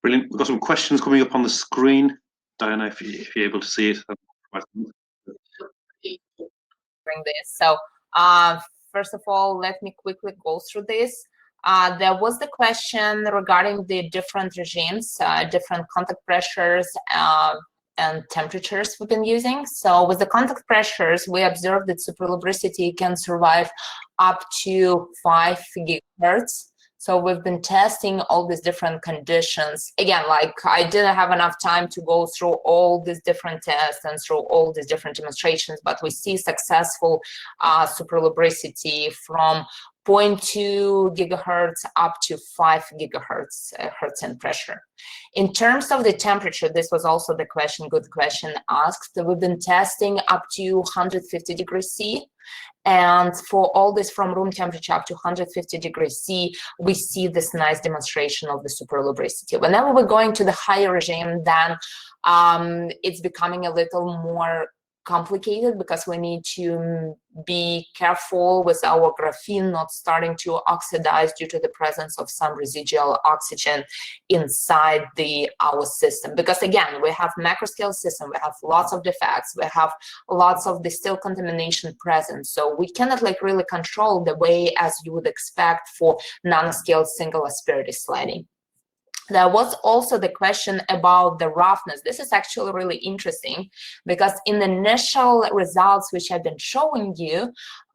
Brilliant. We've got some questions coming up on the screen. Diana, if you're able to see it. During this. So first of all, let me quickly go through this. There was the question regarding the different regimes, different contact pressures and temperatures we've been using. So with the contact pressures, we observed that superlubricity can survive up to 5 gigahertz. So we've been testing all these different conditions. Again, like I didn't have enough time to go through all these different tests and through all these different demonstrations, but we see successful superlubricity from 0.2 gigahertz up to 5 gigahertz hertz in pressure. In terms of the temperature, this was also the question, good question asked. We've been testing up to 150 degrees C. And for all this from room temperature up to 150 degrees C, we see this nice demonstration of the superlubricity. Whenever we're going to the higher regime, then it's becoming a little more complicated because we need to be careful with our graphene not starting to oxidize due to the presence of some residual oxygen inside our system. Because again, we have macroscale system, we have lots of defects, we have lots of distill contamination present. So we cannot like really control the way as you would expect for nanoscale single asperity sliding. There was also the question about the roughness. This is actually really interesting because in the initial results which I've been showing you,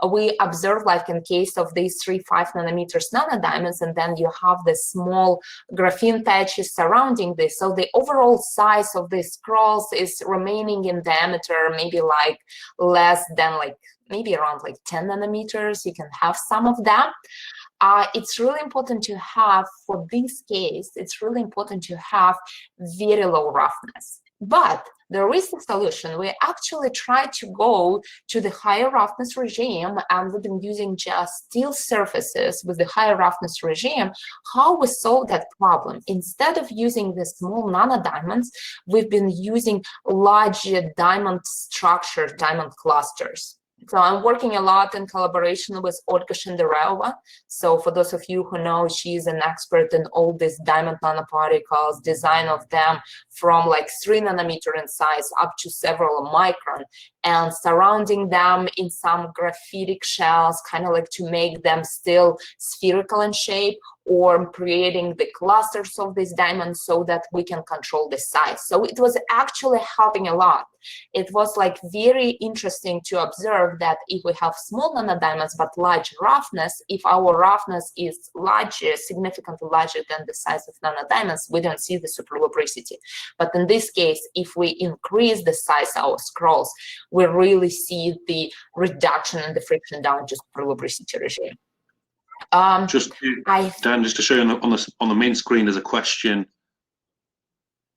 we observed like in case of these 3-5 nanometers nanodiamonds, and then you have the small graphene patches surrounding this. So the overall size of these scrolls is remaining in diameter, maybe like less than like maybe around like 10 nanometers. You can have some of them. It's really important to have, for this case, it's really important to have very low roughness. But there is a solution. We actually try to go to the higher roughness regime, and we've been using just steel surfaces with the higher roughness regime. How we solve that problem? Instead of using the small nanodiamonds, we've been using large diamond structures, diamond clusters. So I'm working a lot in collaboration with Olga Shendereova. So for those of you who know, she's an expert in all these diamond nanoparticles, design of them from like 3 nanometer in size up to several micron, and surrounding them in some graphitic shells, kind of like to make them still spherical in shape, or creating the clusters of these diamonds so that we can control the size. So it was actually helping a lot. It was like very interesting to observe that if we have small nanodiamonds but large roughness, if our roughness is larger, significantly larger than the size of nanodiamonds, we don't see the superlubricity. But in this case, if we increase the size of our scrolls, we really see the reduction in the friction down to superlubricity regime. Dan, just to show you on the main screen, there's a question.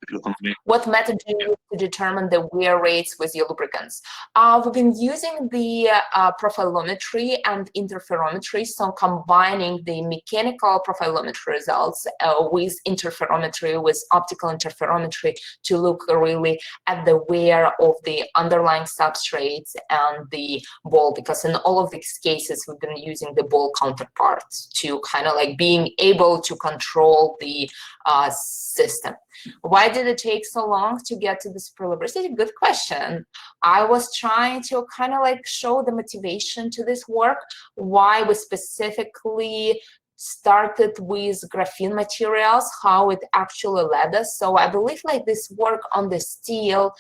If you look on the main. What method do you use to determine the wear rates with your lubricants? We've been using the profilometry and interferometry, so combining the mechanical profilometry results with interferometry, with optical interferometry, to look really at the wear of the underlying substrates and the ball, because in all of these cases we've been using the ball counterparts to kind of like being able to control the system. Why did it take so long to get to the superlubricity? Good question. I was trying to kind of like show the motivation to this work, why we specifically started with graphene materials, how it actually led us. So I believe like this work on the steel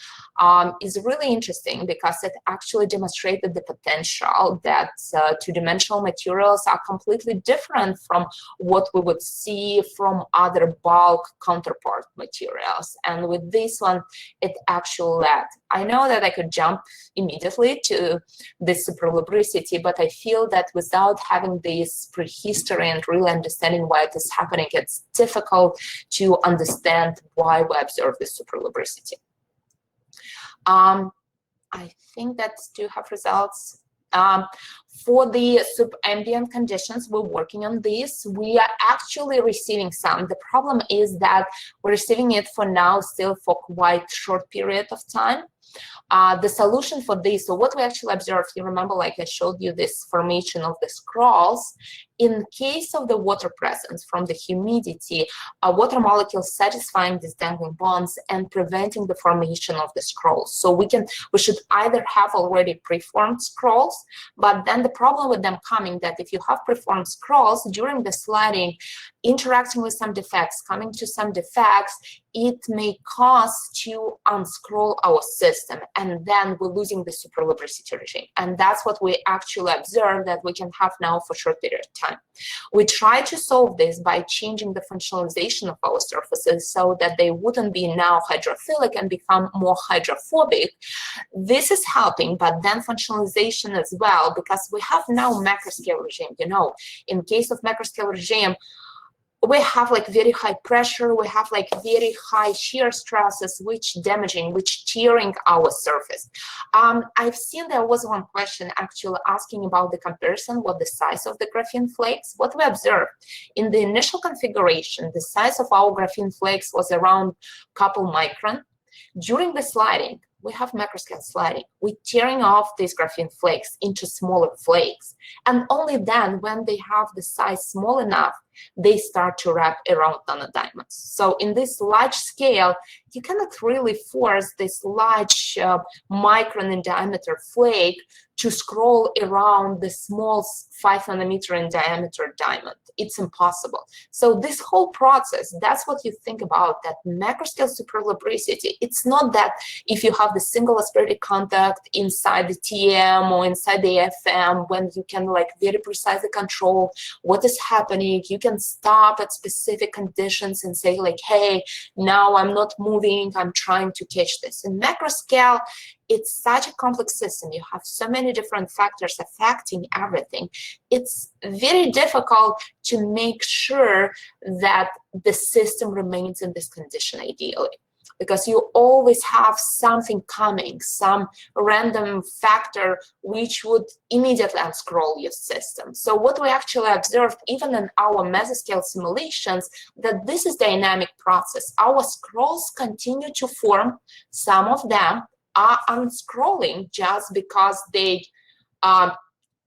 is really interesting because it actually demonstrated the potential that two-dimensional materials are completely different from what we would see from other bulk counterpart materials. And with this one, it actually led. I know that I could jump immediately to the superlubricity, but I feel that without having this prehistory and really understanding why it is happening, it's difficult to understand why we observe this superlubricity. I think that do have results. For the subambient conditions, we're working on this. We are actually receiving some. The problem is that we're receiving it for now still for quite short period of time. The solution for this, so what we actually observed, you remember, like I showed you this formation of the scrolls. In case of the water presence from the humidity, water molecules satisfying these dangling bonds and preventing the formation of the scrolls. So we should either have already preformed scrolls, but then the problem with them coming that if you have preformed scrolls during the sliding, interacting with some defects, coming to some defects, it may cause to unscroll our system, and then we're losing the superlubricity regime. And that's what we actually observe that we can have now for a short period of time. We try to solve this by changing the functionalization of our surfaces so that they wouldn't be now hydrophilic and become more hydrophobic. This is helping, but then functionalization as well, because we have now macroscale regime. You know, in case of macroscale regime, we have like very high pressure, we have like very high shear stresses, which tearing our surface. I've seen there was one question actually asking about the comparison, what the size of the graphene flakes. What we observed in the initial configuration, the size of our graphene flakes was around couple micron. During the sliding, we have macroscale sliding. We're tearing off these graphene flakes into smaller flakes. And only then, when they have the size small enough, they start to wrap around nanodiamonds. So in this large scale, you cannot really force this large micron in diameter flake to scroll around the small 5 nanometer in diameter diamond. It's impossible. So this whole process, that's what you think about, that macroscale superlubricity. It's not that if you have the single asperitic contact inside the TM or inside the FM, when you can like very precisely control what is happening, you can stop at specific conditions and say like, hey, now I'm not moving, I'm trying to catch this. In macroscale, it's such a complex system. You have so many different factors affecting everything. It's very difficult to make sure that the system remains in this condition ideally, because you always have something coming, some random factor which would immediately unscroll your system. So what we actually observed, even in our mesoscale simulations, that this is dynamic process. Our scrolls continue to form. Some of them are unscrolling just because they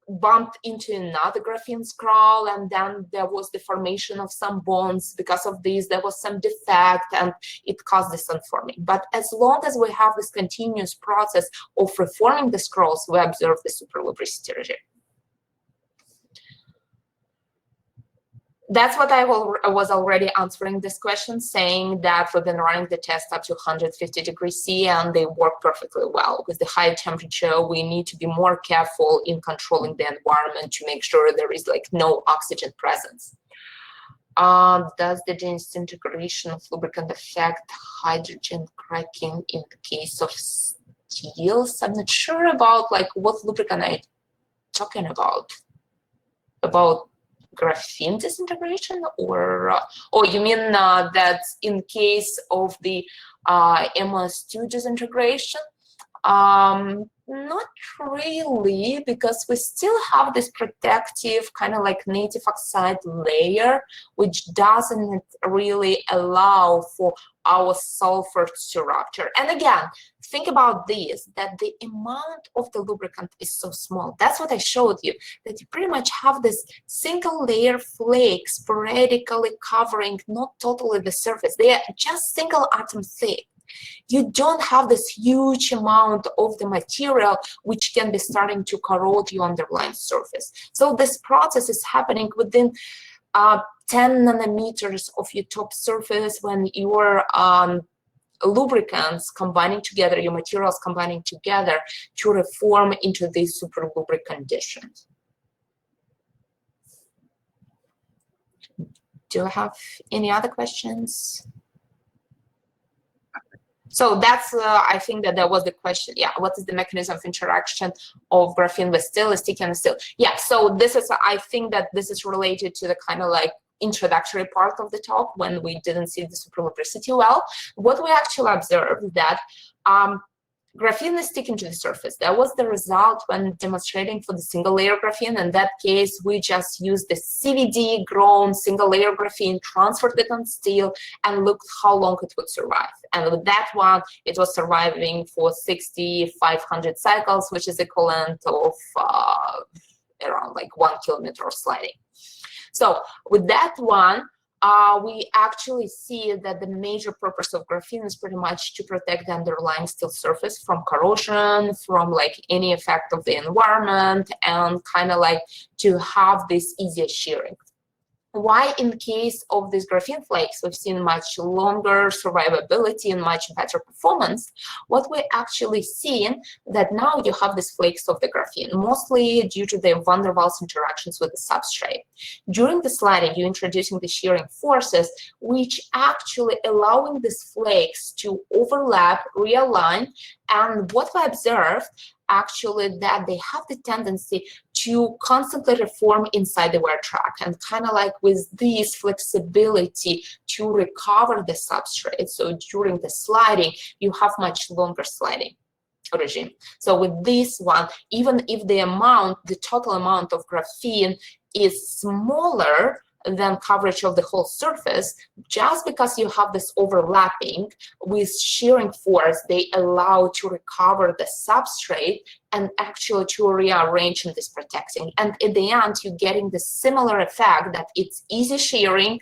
bumped into another graphene scroll, and then there was the formation of some bonds. Because of this, there was some defect, and it caused this unforming. But as long as we have this continuous process of reforming the scrolls, we observe the superlubricity regime. That's what I was already answering this question, saying that we've been running the test up to 150 degrees C, and they work perfectly well. With the high temperature, we need to be more careful in controlling the environment to make sure there is like no oxygen presence. Does the disintegration of lubricant affect hydrogen cracking in the case of steels? I'm not sure about like what lubricant I'm talking about. About graphene disintegration, or you mean that in case of the MS2 disintegration? Not really, because we still have this protective kind of like native oxide layer, which doesn't really allow for our sulfur to rupture. And again, think about this, that the amount of the lubricant is so small. That's what I showed you, that you pretty much have this single layer flake sporadically covering not totally the surface. They are just single atom thick. You don't have this huge amount of the material which can be starting to corrode your underlying surface. So this process is happening within 10 nanometers of your top surface when your lubricants combining together, your materials combining together to reform into these super lubric conditions. Do I have any other questions? So that's, I think that was the question. Yeah, what is the mechanism of interaction of graphene with steel, sticky and steel? Yeah, so this is, I think that this is related to the kind of like introductory part of the talk when we didn't see the superlubricity well. What we actually observed that graphene is sticking to the surface. That was the result when demonstrating for the single layer graphene. In that case, we just used the CVD grown single layer graphene, transferred it on steel, and looked how long it would survive. And with that one, it was surviving for 6,500 cycles, which is equivalent of around like 1 kilometer of sliding. So with that one, we actually see that the major purpose of graphene is pretty much to protect the underlying steel surface from corrosion, from like any effect of the environment, and kind of like to have this easier shearing. Why in case of these graphene flakes we've seen much longer survivability and much better performance? What we actually seen that now you have these flakes of the graphene, mostly due to the van der Waals interactions with the substrate. During the sliding, you're introducing the shearing forces, which actually allowing these flakes to overlap, realign, and what we observed actually that they have the tendency to constantly reform inside the wear track, and kind of like with this flexibility to recover the substrate. So during the sliding, you have much longer sliding regime. So with this one, even if the total amount of graphene is smaller than coverage of the whole surface, just because you have this overlapping with shearing force, they allow to recover the substrate and actually to rearrange in this protecting. And at the end, you're getting the similar effect that it's easy shearing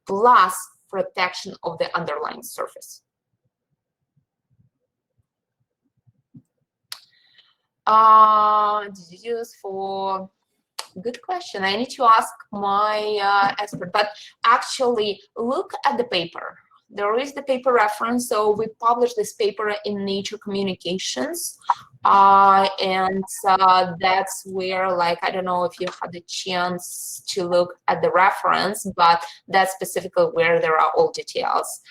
plus protection of the underlying surface. Did you use for good question? I need to ask my expert, but actually look at the paper. There is the paper reference. So we published this paper in Nature Communications, and that's where, like, I don't know if you had the chance to look at the reference, but that's specifically where there are all details.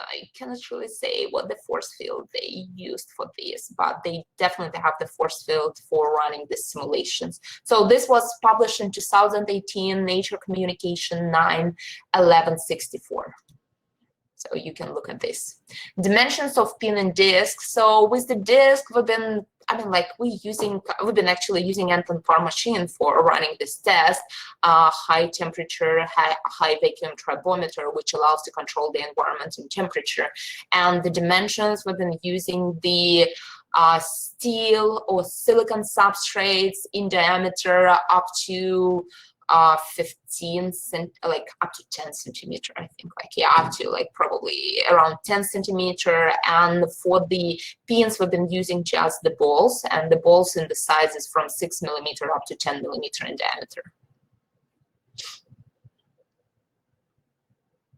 I cannot really say what the force field they used for this, but they definitely have the force field for running the simulations. So this was published in 2018, Nature Communication 9/11/64. So you can look at this. Dimensions of pin and disc. So with the disc, we've been actually using Anton Par machine for running this test, high temperature, high vacuum tribometer, which allows to control the environment and temperature. And the dimensions, we've been using the steel or silicon substrates in diameter up to 15 like up to 10 centimeter, I think, like, yeah, up to like probably around 10 centimeter. And for the pins, we've been using just the balls, and the balls in the size is from 6 millimeter up to 10 millimeter in diameter.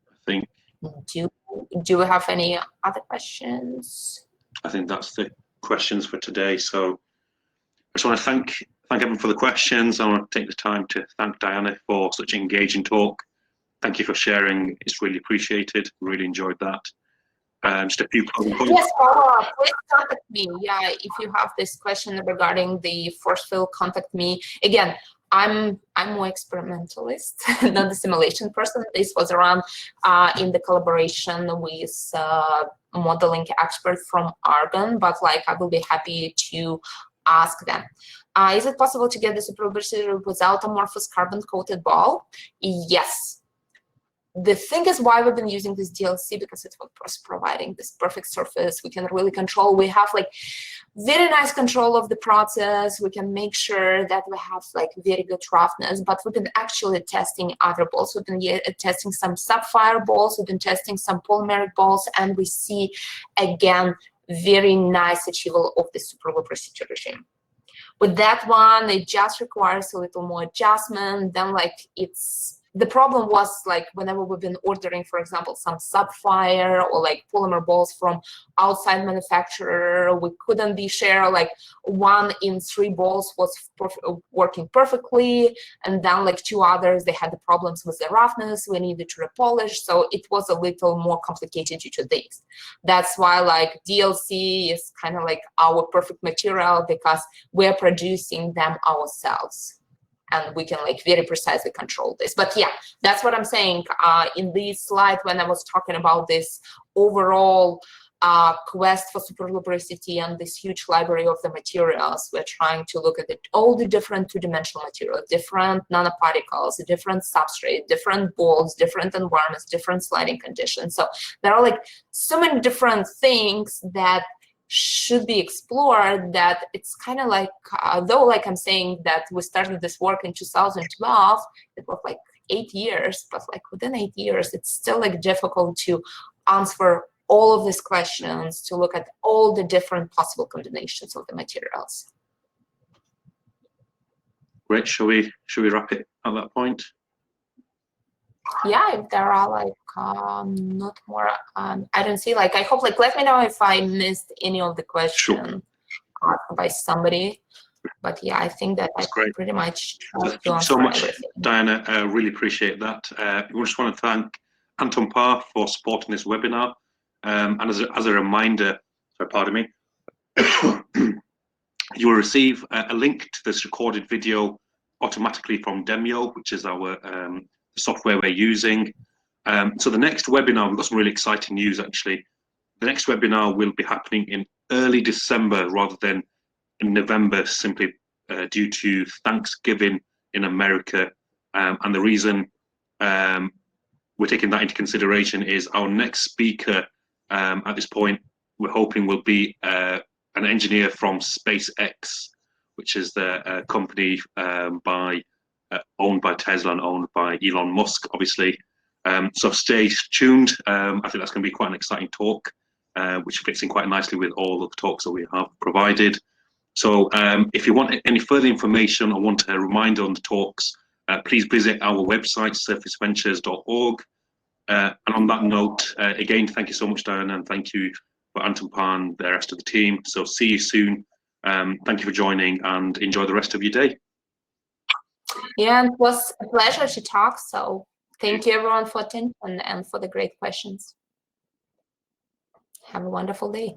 I think. Do we have any other questions? I think that's the questions for today. So I just want to thank everyone for the questions. I want to take the time to thank Diana for such an engaging talk. Thank you for sharing. It's really appreciated. Really enjoyed that. Just a few closing points. Yes, please contact me. Yeah, if you have this question regarding the force field, contact me. Again, I'm more experimentalist, not the simulation person. This was around in the collaboration with modeling expert from Argonne, but like I will be happy to ask them. Is it possible to get the superlubricity without amorphous carbon-coated ball? Yes. The thing is why we've been using this DLC, because it was providing this perfect surface. We can really control. We have like very nice control of the process. We can make sure that we have like very good roughness, but we've been actually testing other balls. We've been testing some sapphire balls. We've been testing some polymeric balls, and we see, again, very nice achievable of the superlubricity regime. With that one, it just requires a little more adjustment. Then like the problem was like whenever we've been ordering, for example, some sapphire or like polymer balls from outside manufacturer, we couldn't be sure like 1 in 3 balls was working perfectly, and then like 2 others, they had the problems with the roughness. We needed to repolish, so it was a little more complicated due to this. That's why like DLC is kind of like our perfect material, because we're producing them ourselves. And we can like very precisely control this. But yeah, that's what I'm saying in this slide when I was talking about this overall quest for superlubricity and this huge library of the materials. We're trying to look at all the different two-dimensional materials, different nanoparticles, different substrate, different bolts, different environments, different sliding conditions. So there are like so many different things that should be explored, that it's kind of like, though like I'm saying that we started this work in 2012, it was like 8 years, but like within 8 years, it's still like difficult to answer all of these questions, to look at all the different possible combinations of the materials. Great. Shall we wrap it at that point? Yeah, if there are like not more, I don't see, like, I hope, like, let me know if I missed any of the questions by somebody. But yeah, I think that That's I great. pretty much tried Thank to you so answer much, everything. Diana. I really appreciate that. We just want to thank Anton Parr for supporting this webinar. And as a reminder, sorry, pardon me, you will receive a link to this recorded video automatically from Demio, which is our software we're using. So the next webinar, we've got some really exciting news actually. The next webinar will be happening in early December rather than in November, simply due to Thanksgiving in America. And the reason we're taking that into consideration is our next speaker at this point, we're hoping will be an engineer from SpaceX, which is the company owned by Tesla and owned by Elon Musk, obviously. So stay tuned. I think that's going to be quite an exciting talk, which fits in quite nicely with all of the talks that we have provided. So if you want any further information or want a reminder on the talks, please visit our website, surfaceventures.org. And on that note, again, thank you so much, Diana, and thank you for Anton Parr and the rest of the team. So see you soon. Thank you for joining and enjoy the rest of your day. Yeah, it was a pleasure to talk. So thank you everyone for attention and for the great questions. Have a wonderful day.